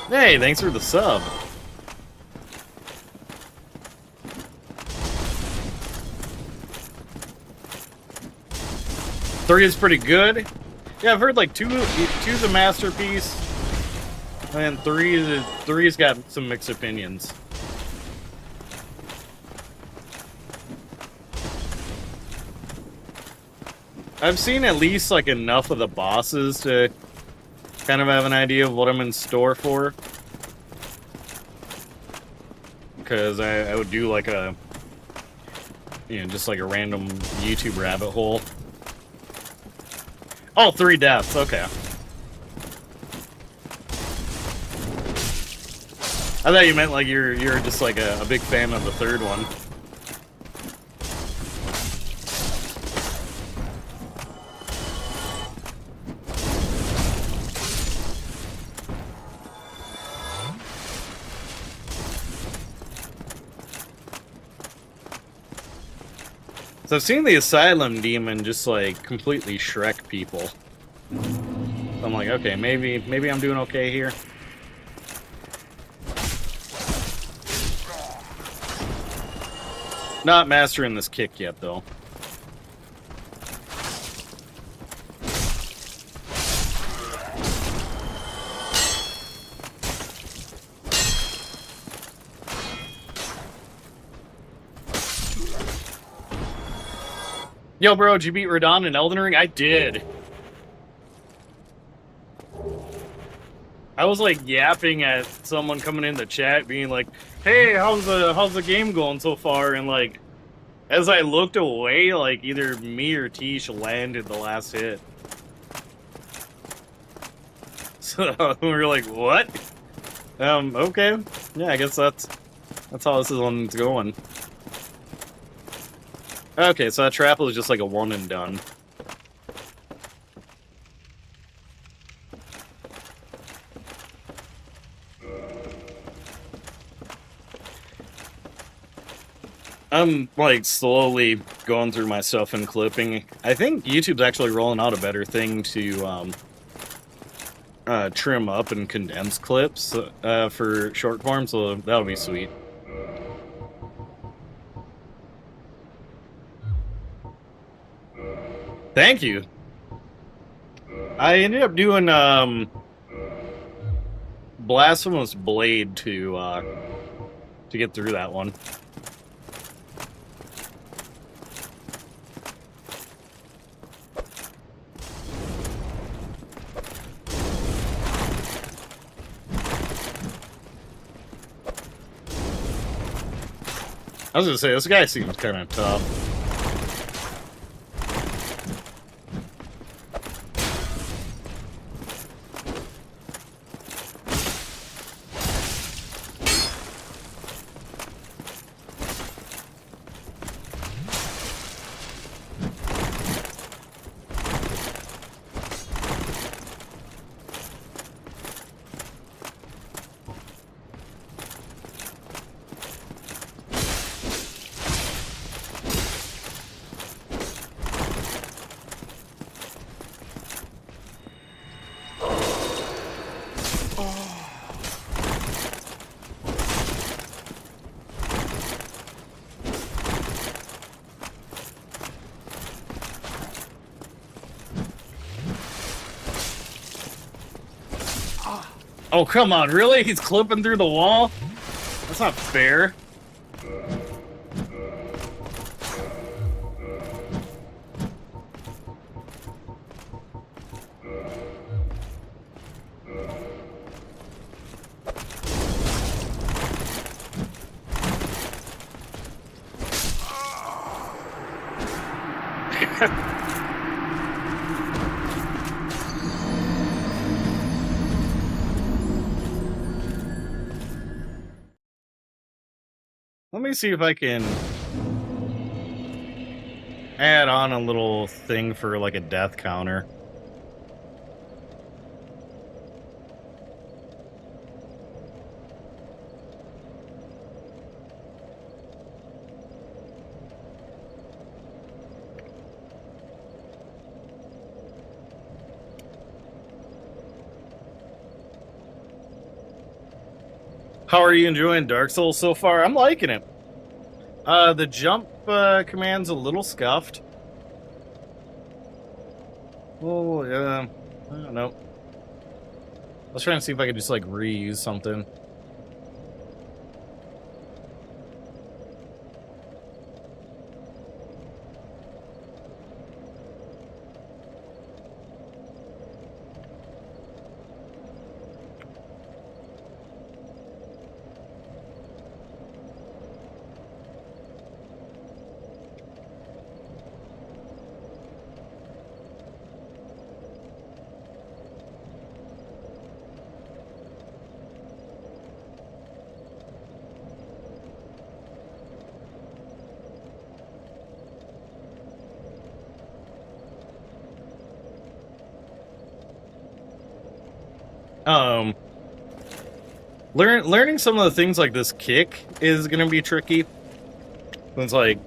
Hey, thanks for the sub. Three is pretty good. Yeah, I've heard like two's a masterpiece, and three's got some mixed opinions. I've seen at least like enough of the bosses to kind of have an idea of what I'm in store for. Because I would do like a, just like a random YouTube rabbit hole. Oh, 3 deaths, okay. I thought you meant like you're just like a big fan of the third one. So I've seen the Asylum Demon just like completely Shrek people. So I'm like, okay, maybe I'm doing okay here. Not mastering this kick yet, though. Yo, bro, did you beat Radon in Elden Ring? I did. I was like yapping at someone coming in the chat, being like, "Hey, how's the game going so far?" And like, as I looked away, like either me or Tish landed the last hit. So we were like, "What?" Okay, yeah, I guess that's how this one's going. Okay, so that trap was just like a one and done. I'm like slowly going through my stuff and clipping. I think YouTube's actually rolling out a better thing to trim up and condense clips for short form, so that'll be sweet. Thank you. I ended up doing Blasphemous Blade to get through that one. I was gonna say, this guy seems kind of tough. Oh, come on, really? He's clipping through the wall? That's not fair. Let me see if I can add on a little thing for like a death counter. How are you enjoying Dark Souls so far? I'm liking it. The jump command's a little scuffed. Oh, I don't know. I was trying to see if I could just like reuse something. Learning some of the things like this kick is gonna be tricky. It's like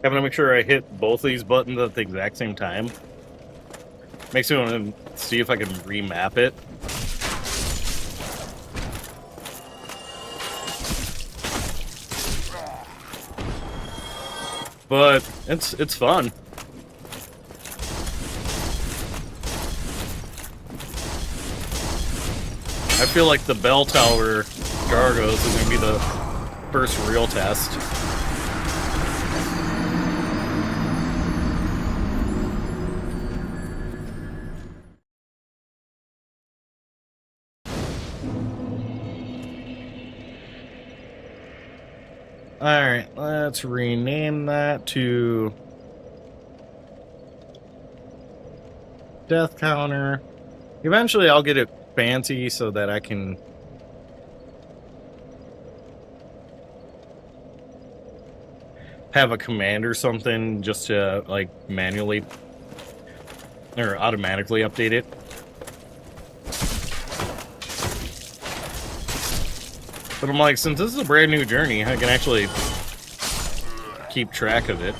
having to make sure I hit both of these buttons at the exact same time. Makes me want to see if I can remap it. But it's fun. I feel like the bell tower Gargos is going to be the first real test. Alright, let's rename that to Death Counter. Eventually I'll get it fancy so that I can have a command or something just to like manually or automatically update it. But I'm like, since this is a brand new journey, I can actually keep track of it.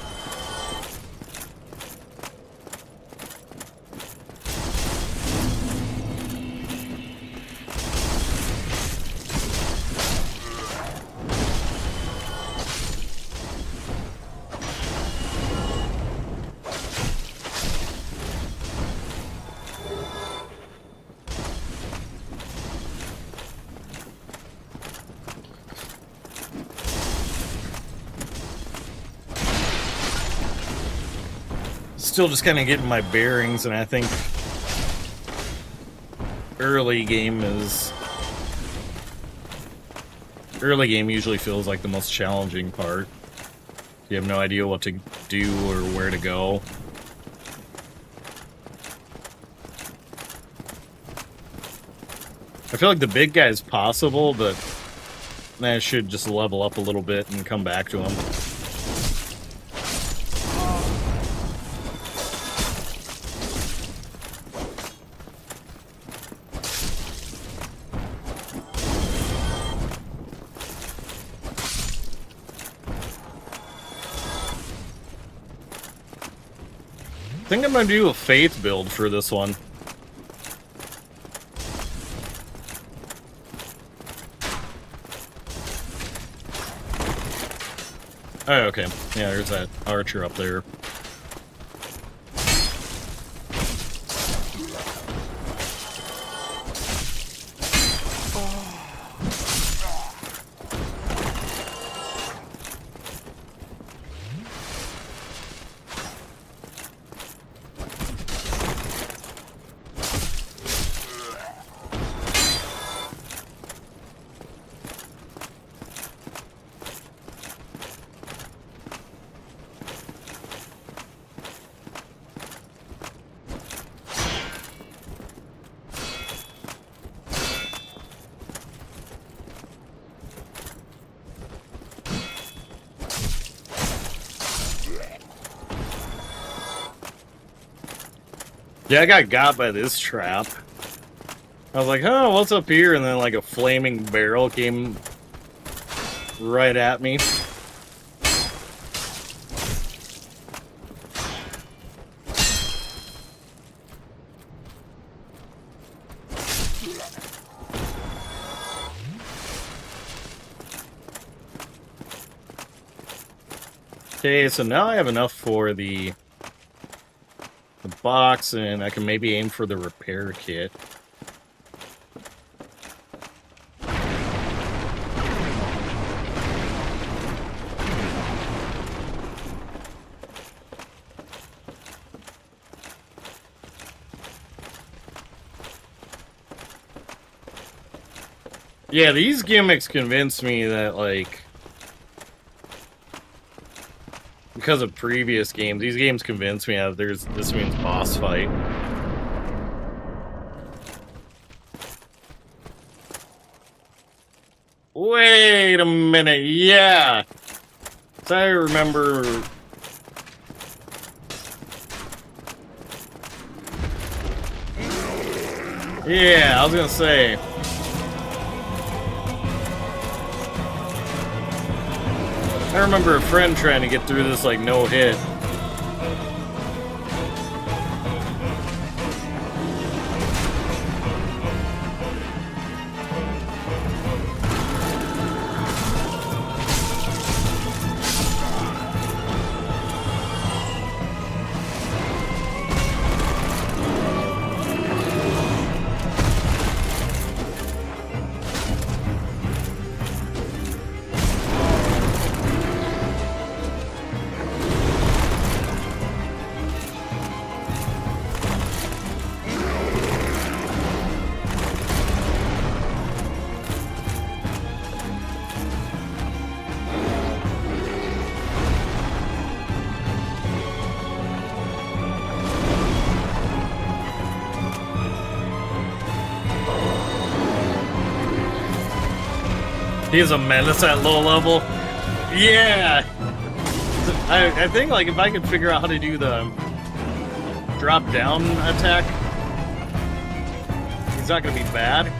Still just kind of getting my bearings, and I think early game usually feels like the most challenging part. You have no idea what to do or where to go. I feel like the big guy's possible, but I should just level up a little bit and come back to him. I think I'm gonna do a faith build for this one. Oh, okay. Yeah, there's that archer up there. Yeah, I got by this trap. I was like, oh, what's up here? And then like a flaming barrel came right at me. Okay, so now I have enough for the box, and I can maybe aim for the repair kit. Yeah, these gimmicks convinced me that, like, because of previous games, these games convinced me that this means boss fight. Wait a minute, yeah! So I remember... Yeah, I was gonna say... I remember a friend trying to get through this, like, no hit. He's a menace at low level. Yeah! I think, like, if I could figure out how to do the drop-down attack, he's not gonna be bad.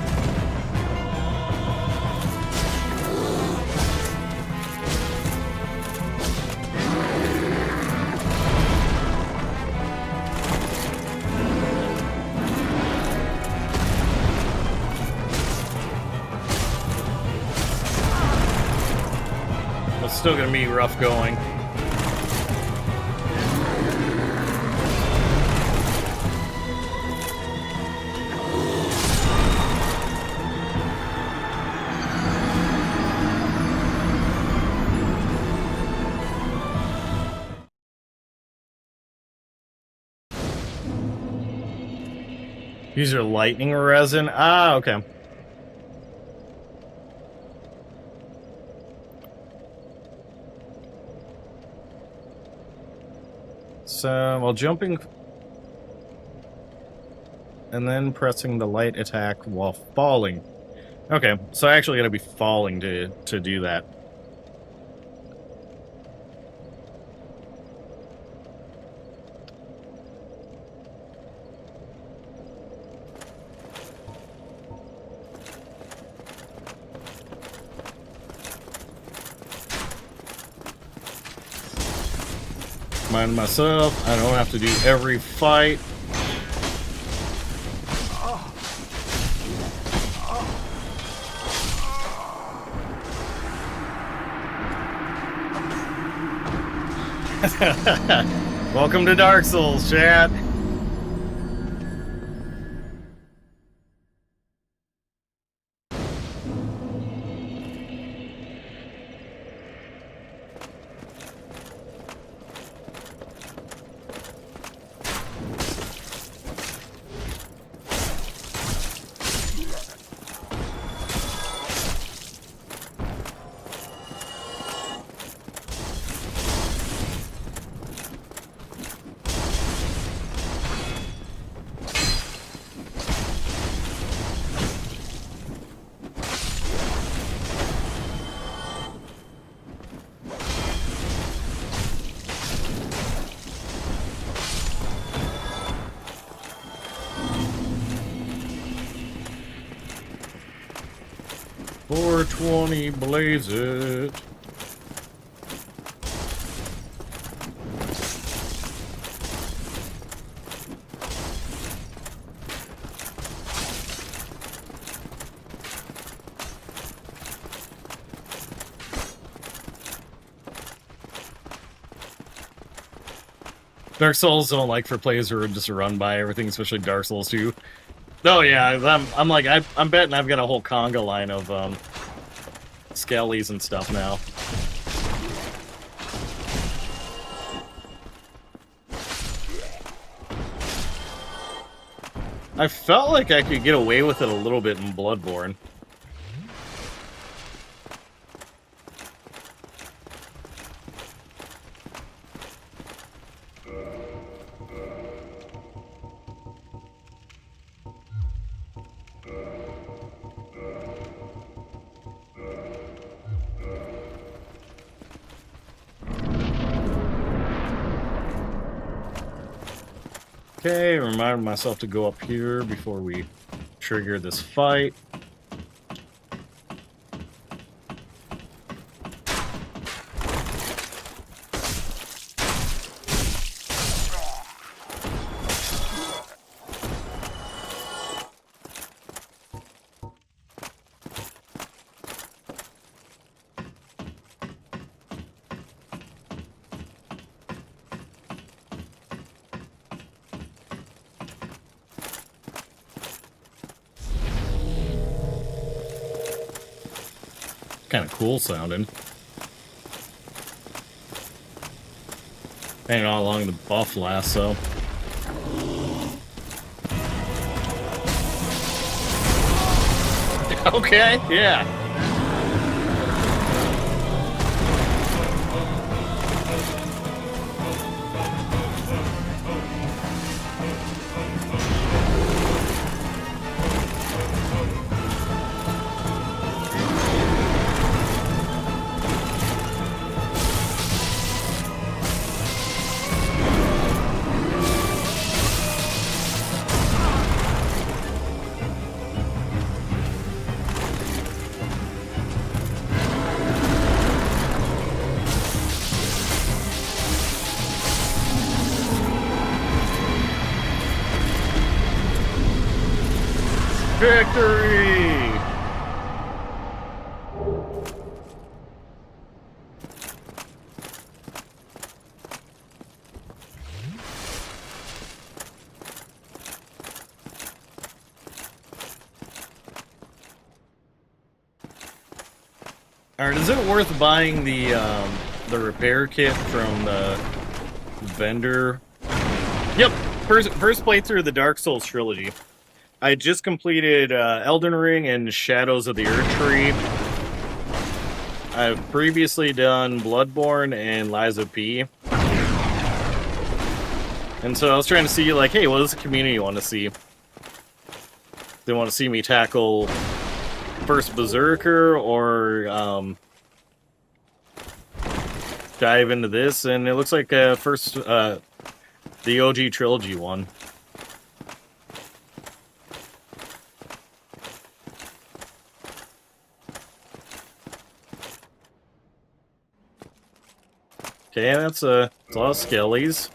Still gonna be rough going. Use your lightning resin. Ah, okay. So, while jumping and then pressing the light attack while falling. Okay, so I actually gotta be falling to do that. Mind myself, I don't have to do every fight. Welcome to Dark Souls, chat. 420 blaze it. Dark Souls don't like for players who are just run by everything, especially Dark Souls 2. Oh yeah, I'm betting I've got a whole conga line of skellies and stuff now. I felt like I could get away with it a little bit in Bloodborne. Okay, remind myself to go up here before we trigger this fight. Kind of cool sounding. Hanging all along the buff lasso. Okay, yeah. Victory! Alright, is it worth buying the repair kit from the vendor? Yep, first playthrough of the Dark Souls trilogy. I just completed Elden Ring and Shadows of the Earth Tree. I've previously done Bloodborne and Lies of P. And so I was trying to see, like, hey, what does the community want to see? They want to see me tackle first Berserker or dive into this, and it looks like first the OG Trilogy one. Okay, that's a lot of skellies.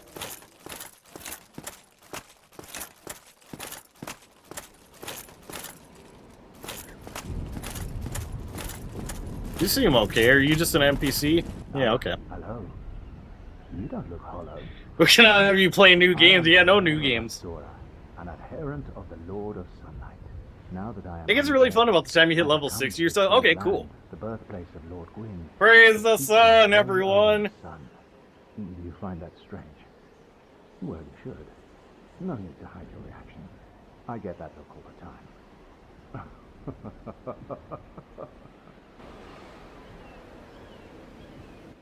You seem okay. Are you just an NPC? Yeah, okay. Hello. You don't look hollow. We cannot have you play new games. Yeah, no new games. An adherent of the Lord of Sunlight. Now that I am, It gets really fun about the time you hit level 60. You're so okay, cool. The birthplace of Lord Gwyn. Praise the sun, everyone. Sun. You find that strange? Well, you should. No need to hide your reaction. I get that look all the time.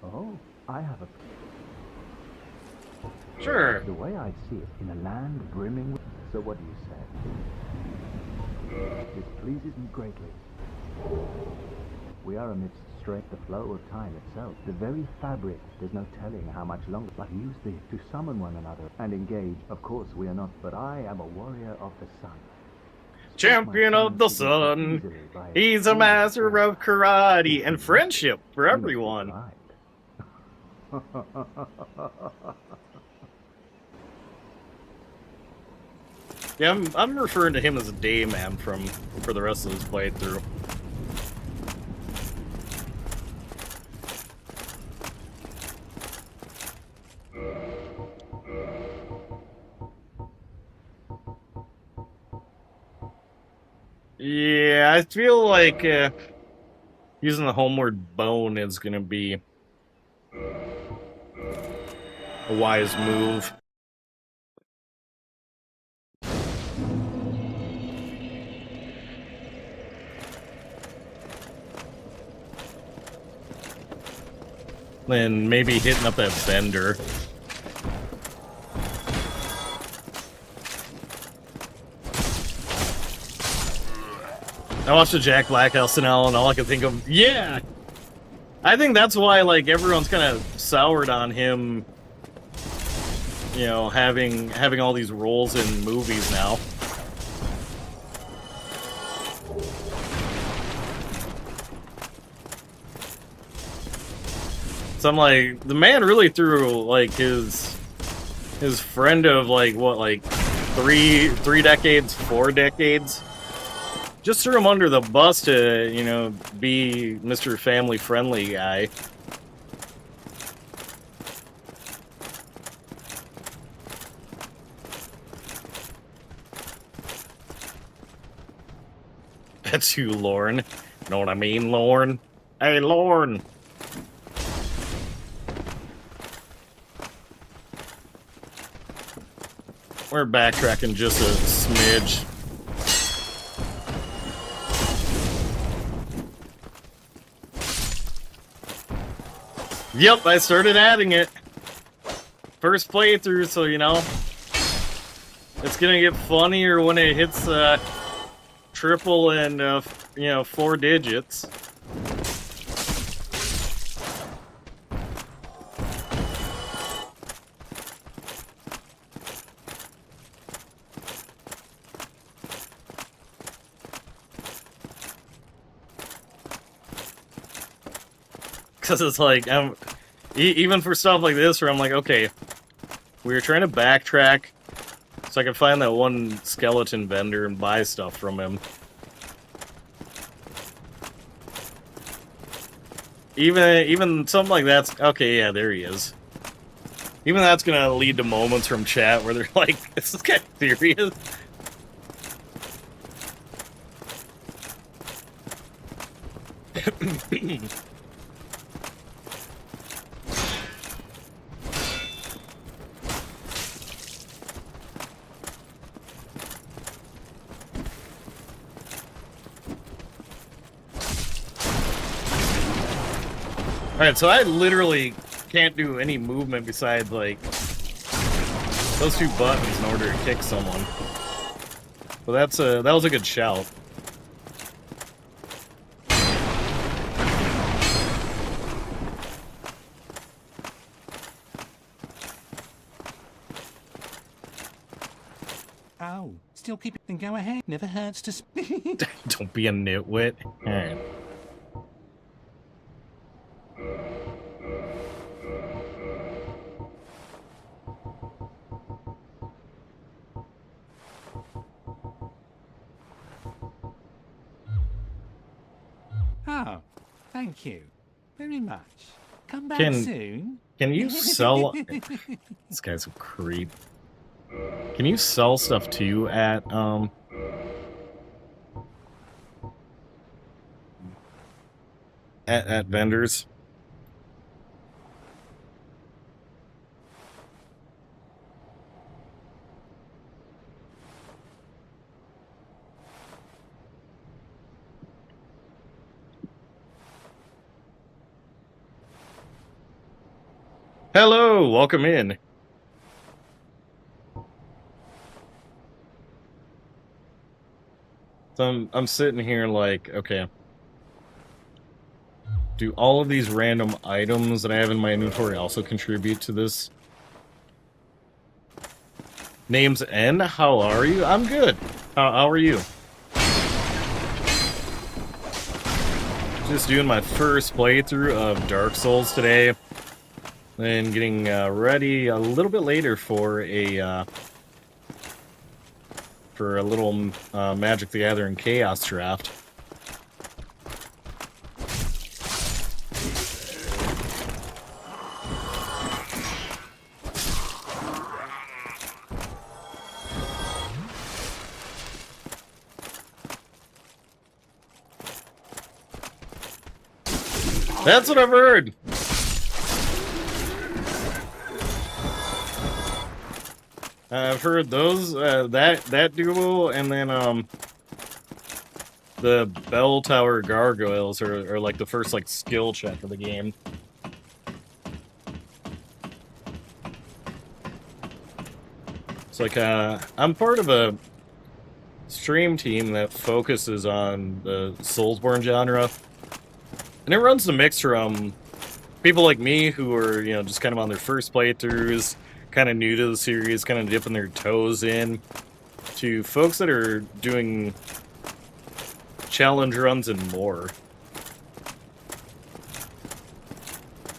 Oh, I have a... Sure. The way I see it, in a land brimming with... So what do you say? This pleases me greatly. We are amidst the flow of time itself. The very fabric, there's no telling how much longer. But use this to summon one another and engage. Of course, we are not, but I am a warrior of the sun. Champion of the sun. He's a master of karate and friendship for everyone. Yeah, I'm referring to him as a Dayman for the rest of this playthrough. Yeah, I feel like using the homeward bone is gonna be a wise move. Then maybe hitting up that vendor. I watched the Jack Black SNL and all I could think of, yeah! I think that's why, like, everyone's kind of soured on him, you know, having all these roles in movies now. So I'm like, the man really threw, like, his friend of, like, what, like, three decades, 4 decades? Just threw him under the bus to, you know, be Mr. Family Friendly guy. That's you, Lorne. Know what I mean, Lorne? Hey, Lorne! We're backtracking just a smidge. Yep, I started adding it. First playthrough, so you know. It's gonna get funnier when it hits triple and, you know, 4 digits. Because it's like, even for stuff like this, where I'm like, okay, we were trying to backtrack so I could find that one skeleton vendor and buy stuff from him. Even something like that's okay. Yeah, there he is. Even that's gonna lead to moments from chat where they're like, "Is this guy serious?" Alright, so I literally can't do any movement besides, like, those 2 buttons in order to kick someone. Well, that was a good shout. Oh, still keep it and go ahead. Never hurts to Don't be a nitwit. Alright. Oh, thank you very much. Come back Can- soon. Can you sell... This guy's a creep. Can you sell stuff too at vendors? Hello, welcome in. So I'm sitting here like, okay. Do all of these random items that I have in my inventory also contribute to this? Name's N, how are you? I'm good. How are you? Just doing my first playthrough of Dark Souls today. And getting ready a little bit later for a little Magic the Gathering Chaos draft. That's what I've heard. I've heard those, that duo, and then the Bell Tower Gargoyles are like the first like skill check of the game. It's like I'm part of a stream team that focuses on the soulsborne genre. And it runs the mix from people like me who are, you know, just kind of on their first playthroughs, kind of new to the series, kind of dipping their toes in, to folks that are doing challenge runs and more.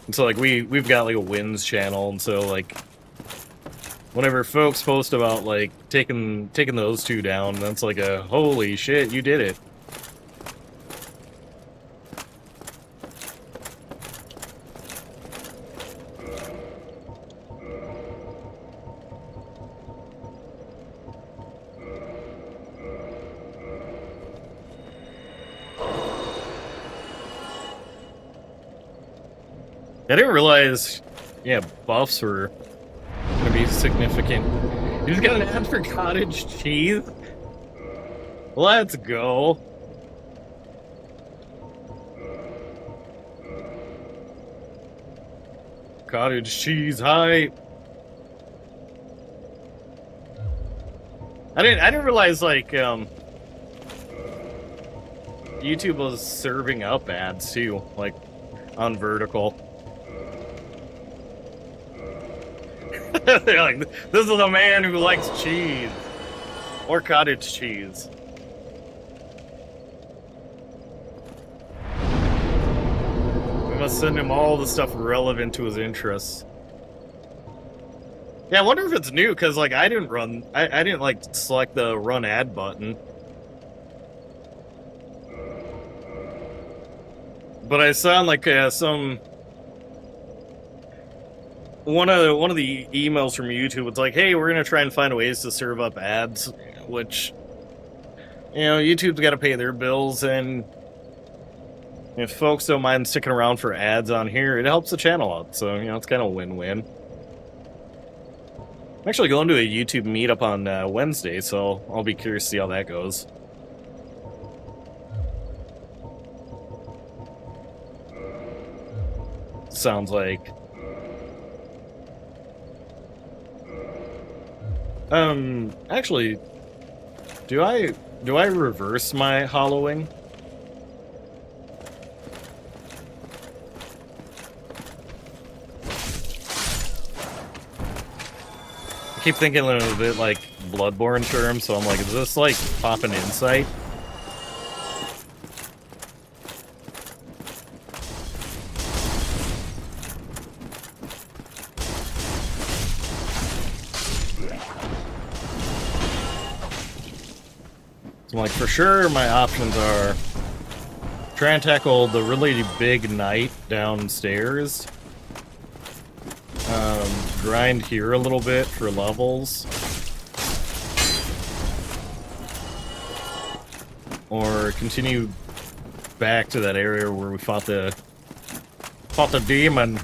And so, like, we've got, like, a wins channel, and so, like, whenever folks post about, like, taking those two down, that's like a, holy shit, you did it. I didn't realize, yeah, buffs were going to be significant. You just got an ad for cottage cheese? Let's go. Cottage cheese hype. I didn't realize, like, YouTube was serving up ads too, like, on vertical. They're like, this is a man who likes cheese. Or cottage cheese. We must send him all the stuff relevant to his interests. Yeah, I wonder if it's new, because, like, I didn't, like, select the run ad button. But I saw, like, some... One of the emails from YouTube was like, hey, we're going to try and find ways to serve up ads, which, you know, YouTube's got to pay their bills, and if folks don't mind sticking around for ads on here, it helps the channel out, so, you know, it's kind of a win-win. I'm actually going to a YouTube meetup on Wednesday, so I'll be curious to see how that goes. Sounds like... actually, do I reverse my hollowing? I keep thinking a little bit like bloodborne terms, so I'm like, is this like popping insight? So, like, for sure, my options are try and tackle the really big knight downstairs. Grind here a little bit for levels. Or continue back to that area where we fought the demon.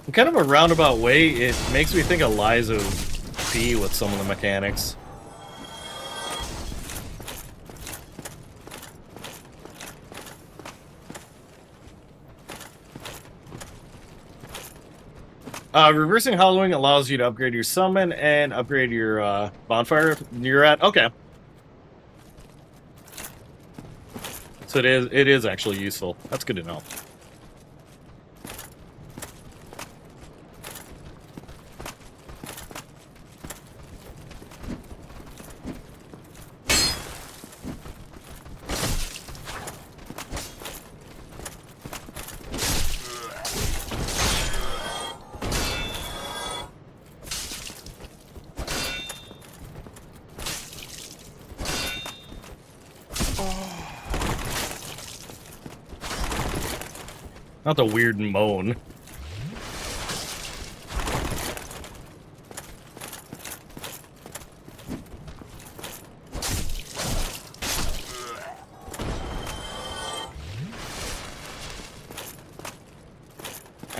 In kind of a roundabout way, it makes me think of Lies of P with some of the mechanics. Reversing hollowing allows you to upgrade your summon and upgrade your bonfire you're at. Okay. So it is actually useful. That's good to know. Not the weird moan.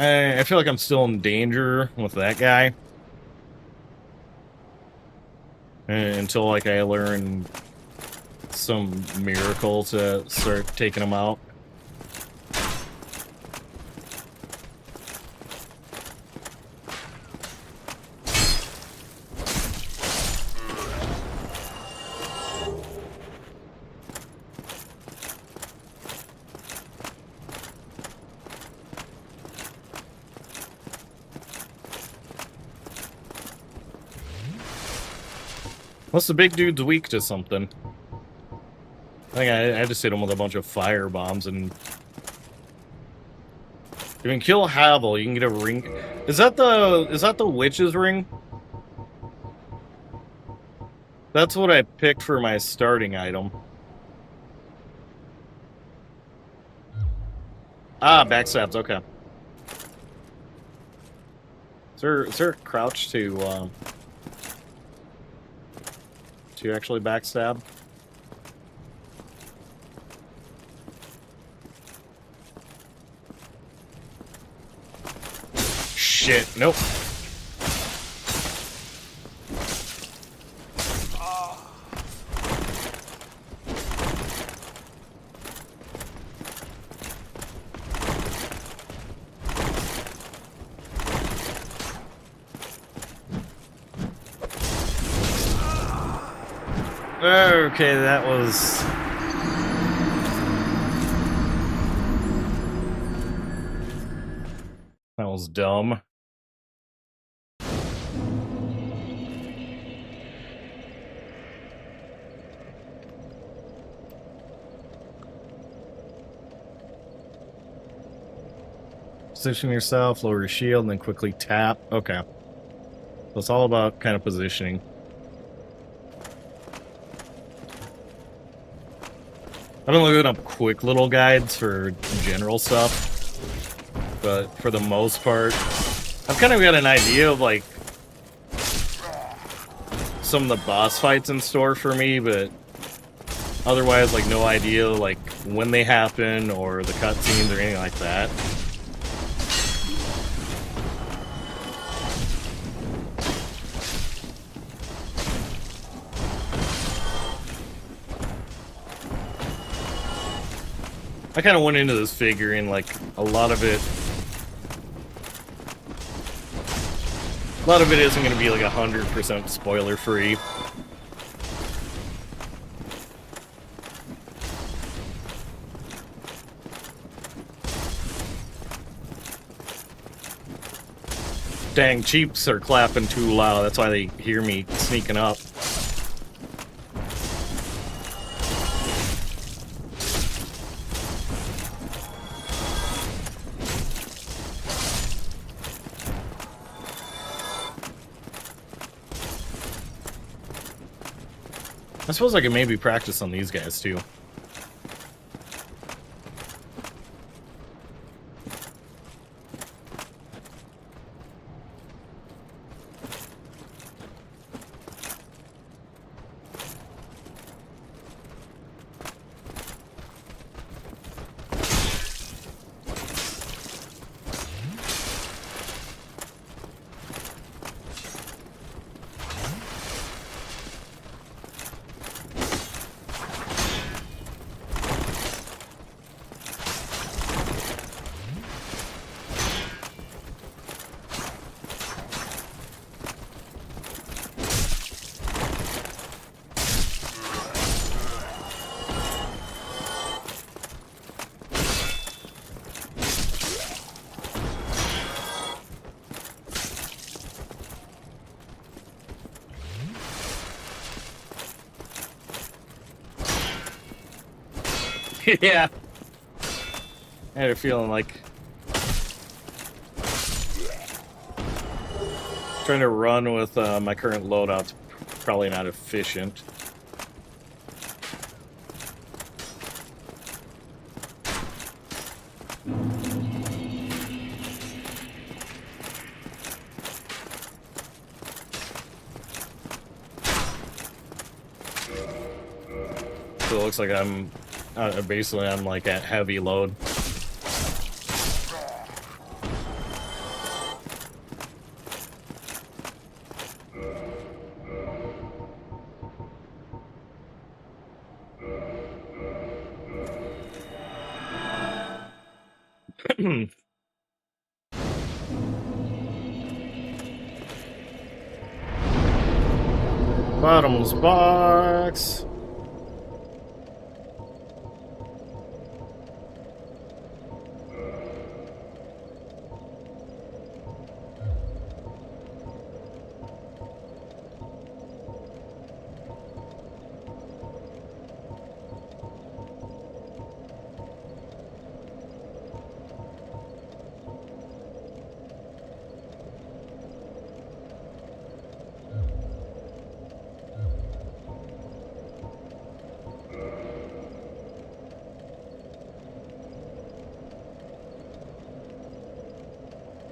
I feel like I'm still in danger with that guy. Until, like, I learn some miracle to start taking him out. Unless the big dude's weak to something. I think I just hit him with a bunch of fire bombs and... You can kill Havel, you can get a ring... Is that the witch's ring? That's what I picked for my starting item. Ah, backstabs, okay. Is there a crouch to actually backstab? Shit, nope. Okay, that was... That was dumb. Position yourself, lower your shield, and then quickly tap. Okay. So it's all about kind of positioning. I've been looking up quick little guides for general stuff, but for the most part, I've kind of got an idea of, like, some of the boss fights in store for me, but otherwise, like, no idea, like, when they happen or the cutscenes or anything like that. I kind of went into this figuring, like, a lot of it isn't going to be, like, 100% spoiler-free. Dang, cheeps are clapping too loud, that's why they hear me sneaking up. I suppose I could maybe practice on these guys, too. Yeah. I had a feeling like trying to run with my current loadout's probably not efficient. it looks like I'm basically I'm like at heavy load. Bottomless box.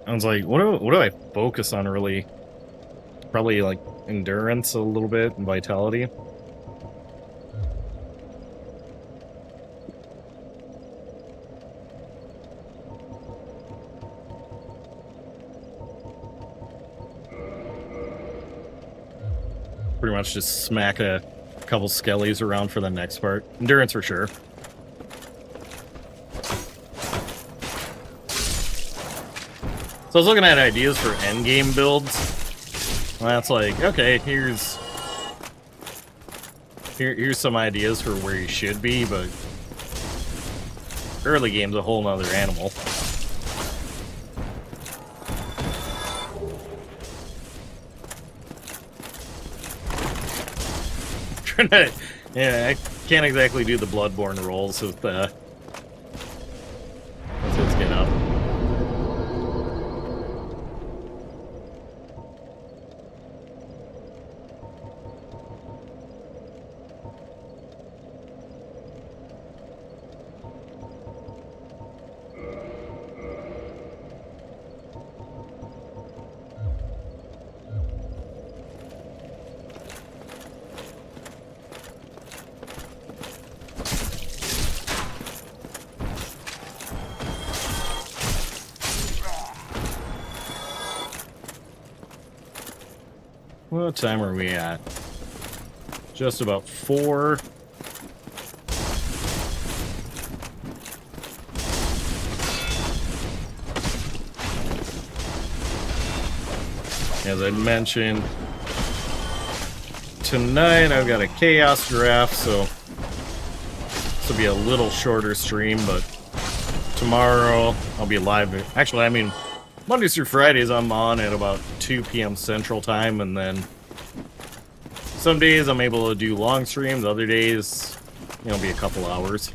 I was like, what do I focus on really? Probably like endurance a little bit and vitality. Pretty much just smack a couple skellies around for the next part. Endurance for sure. So I was looking at ideas for endgame builds. Well, that's like, okay, here's some ideas for where you should be, but early game's a whole nother animal. Yeah, I can't exactly do the bloodborne rolls with once it's getting up. What time are we at? Just about 4. As I mentioned, tonight I've got a chaos draft, so this will be a little shorter stream, but tomorrow I'll be live. Actually, I mean, Mondays through Fridays I'm on at about 2 p.m. Central Time, and then some days I'm able to do long streams, other days it'll be a couple hours.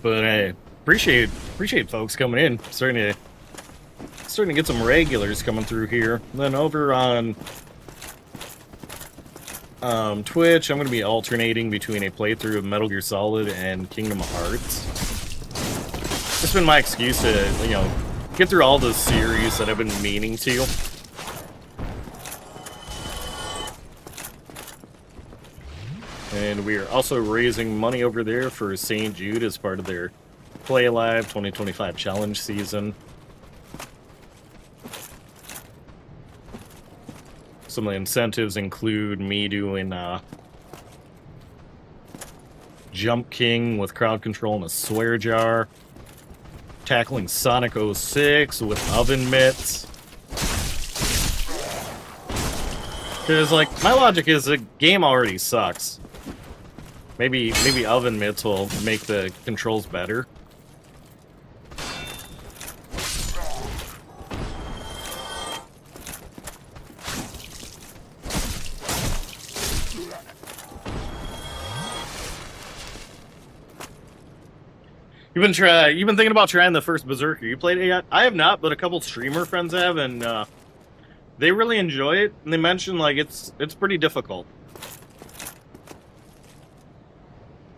But I appreciate folks coming in. Starting to get some regulars coming through here. And then over on Twitch, I'm going to be alternating between a playthrough of Metal Gear Solid and Kingdom Hearts. It's been my excuse to, you know, get through all the series that I've been meaning to. And we are also raising money over there for St. Jude as part of their Play Live 2025 challenge season. Some of the incentives include me doing Jump King with crowd control and a swear jar, tackling Sonic 06 with oven mitts. Because, like, my logic is the game already sucks. Maybe oven mitts will make the controls better. You've been thinking about trying the first Berserker. You played it yet? I have not, but a couple streamer friends have, and they really enjoy it. And they mentioned like it's pretty difficult.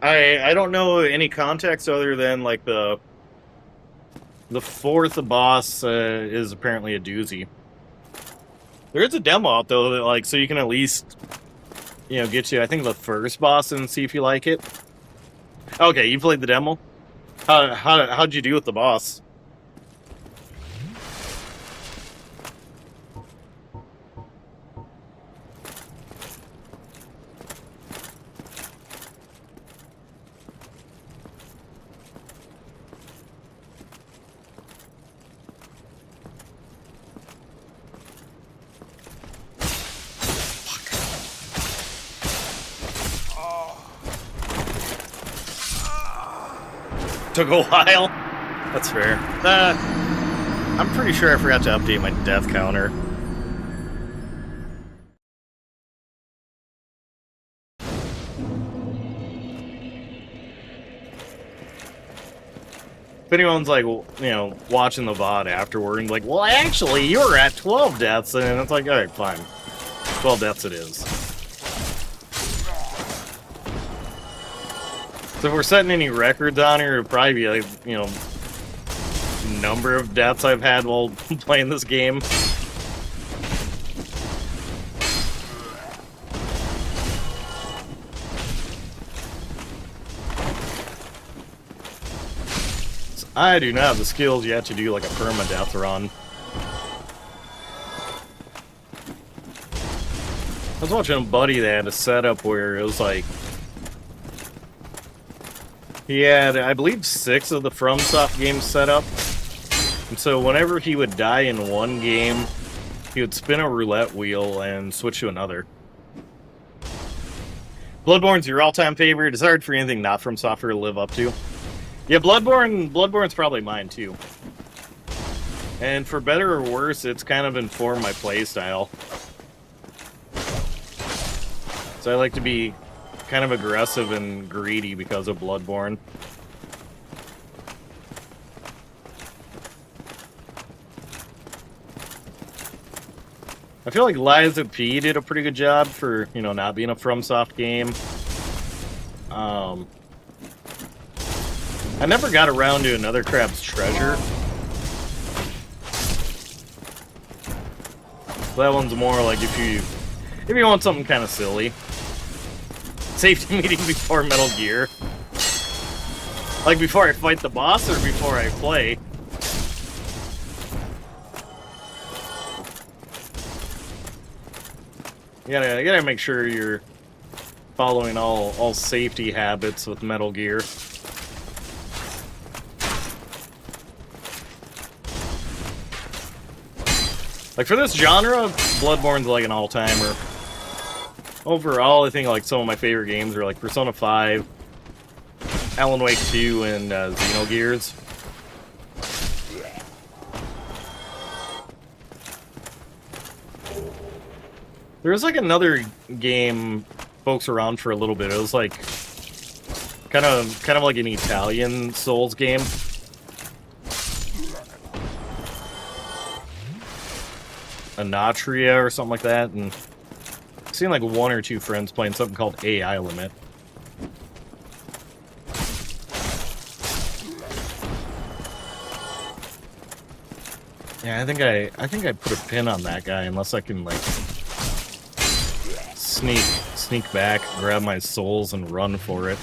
I don't know any context other than like the The fourth boss is apparently a doozy. There is a demo out though, that, like, so you can at least, you know, get you, I think, the first boss and see if you like it. Okay, you played the demo? How'd you do with the boss? Took a while. That's fair. I'm pretty sure I forgot to update my death counter. If anyone's like, you know, watching the VOD afterward and like, well, actually, you were at 12 deaths, and it's like, all right, fine. 12 deaths it is. So if we're setting any records on here, it'd probably be like, you know, number of deaths I've had while playing this game. So I do not have the skills yet to do like a permadeath run. I was watching a buddy that had a setup where it was like, he had, I believe, 6 of the FromSoft games set up. And so whenever he would die in one game, he would spin a roulette wheel and switch to another. Bloodborne's your all-time favorite. It's hard for anything not from software to live up to. Yeah, Bloodborne's probably mine too. And for better or worse, it's kind of informed my playstyle. So I like to be kind of aggressive and greedy because of Bloodborne. I feel like Lies of P did a pretty good job for, you know, not being a FromSoft game. I never got around to Another Crab's Treasure. That one's more like if you want something kind of silly. Safety meeting before Metal Gear. Like before I fight the boss or before I play. You gotta make sure you're following all safety habits with Metal Gear. Like for this genre, Bloodborne's like an all-timer. Overall, I think like some of my favorite games are like Persona 5, Alan Wake 2, and Xenogears. There was like another game folks around for a little bit. It was like kind of like an Italian Souls game. Anatria or something like that, and I've seen like 1 or 2 friends playing something called AI Limit. Yeah, I think I put a pin on that guy unless I can like sneak back, grab my souls, and run for it.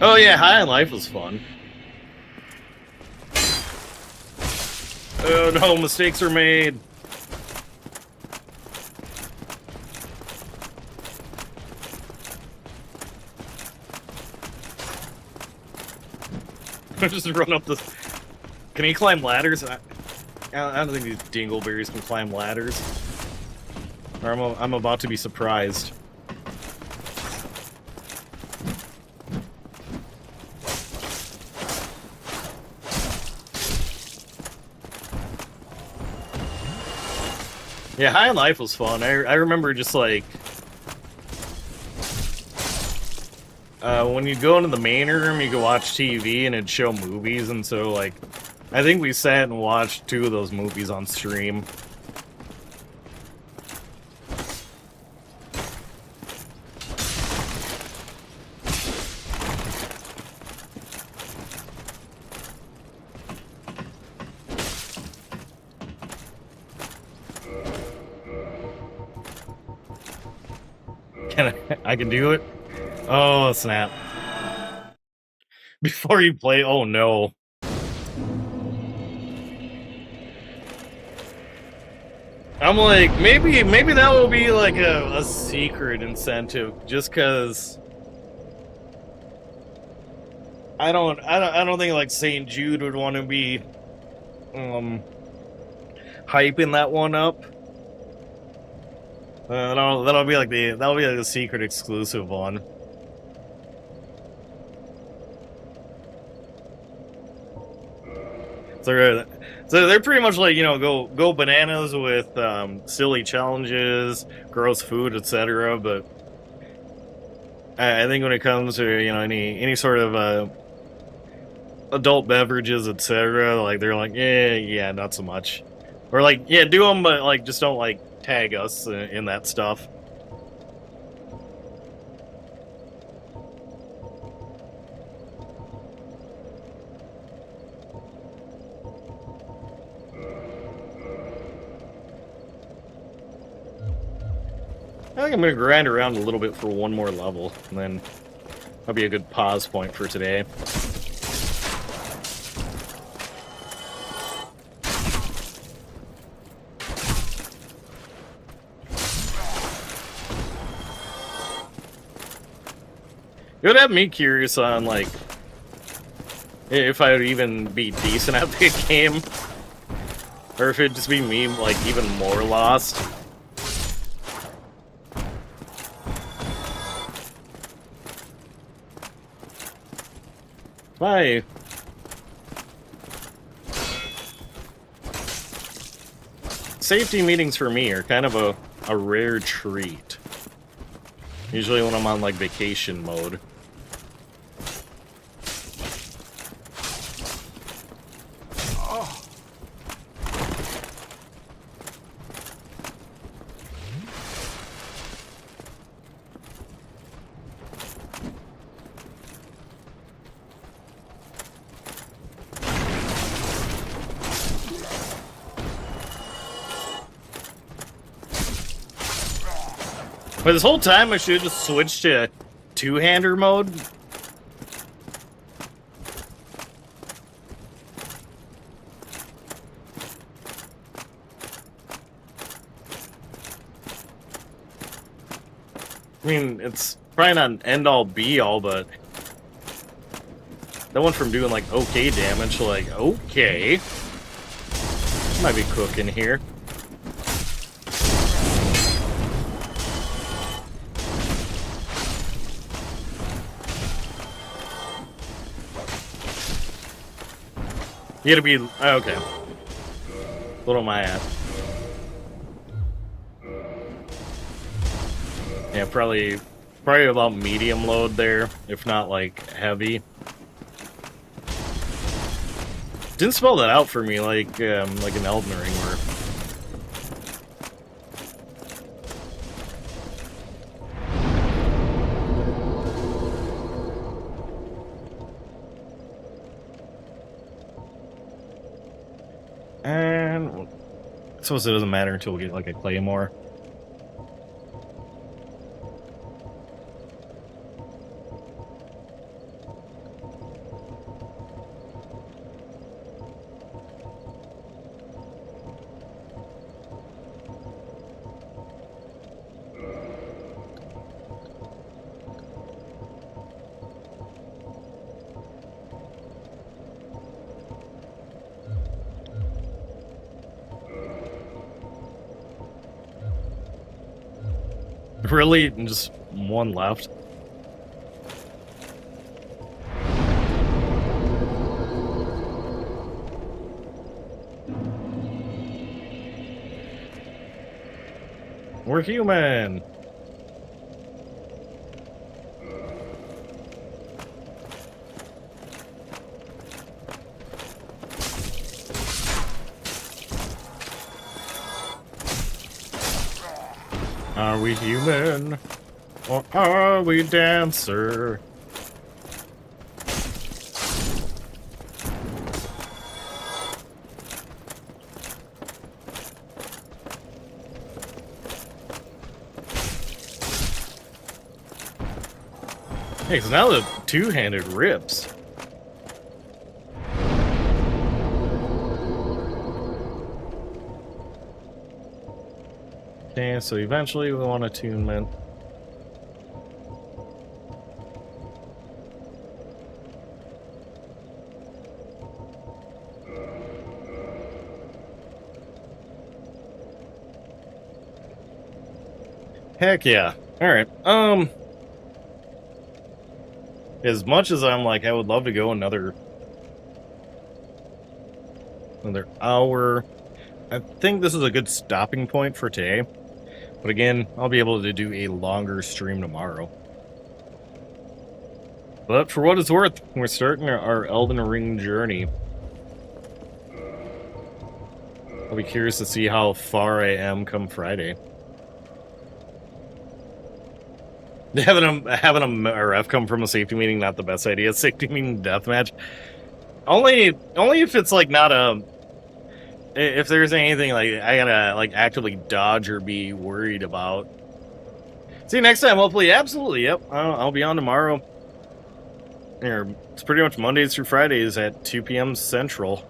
Oh yeah, High on Life was fun. Oh no, mistakes are made. Just run up this. Can he climb ladders? I don't think these dingleberries can climb ladders. Or I'm about to be surprised. Yeah, High on Life was fun. I remember just like when you go into the main room, you could watch TV and it'd show movies, and so, like, I think we sat and watched 2 of those movies on stream. I can do it? Oh, snap. Before you play, oh no. I'm like, maybe that will be like a secret incentive, just cause I don't think like St. Jude would want to be hyping that one up. That'll be like the secret exclusive one. So they're pretty much like, you know, go bananas with silly challenges, gross food, etc. But I think when it comes to, you know, any sort of adult beverages, etc., like they're like, yeah, not so much. Or like, yeah, do them, but like just don't like tag us in that stuff. I think I'm going to grind around a little bit for one more level, and then that'll be a good pause point for today. It would have me curious on, like, if I would even be decent at the game, or if it'd just be me, like, even more lost. Bye. Safety meetings for me are kind of a rare treat. Usually when I'm on, like, vacation mode. But this whole time I should have just switched to two-hander mode. I mean, it's probably not an end-all be-all, but that went from doing like okay damage to like okay. Might be cooking here. You gotta be okay. What am I at? Yeah, probably about medium load there, if not like heavy. Didn't spell that out for me like an Elden Ring where. And I suppose it doesn't matter until we get like a claymore. Really? Just one left? We're human! Are we human? Or are we dancer? Hey, so now the two-handed rips. Okay, so eventually we want attunement. Heck yeah. Alright, as much as I'm like, I would love to go another hour. I think this is a good stopping point for today. But again, I'll be able to do a longer stream tomorrow. But for what it's worth, we're starting our Elden Ring journey. I'll be curious to see how far I am come Friday. Having a RF come from a safety meeting, not the best idea. Safety meeting deathmatch. Only if it's like not a... If there's anything like I gotta like actively dodge or be worried about. See you next time, hopefully. Absolutely, yep. I'll be on tomorrow. It's pretty much Mondays through Fridays at 2 p.m. Central.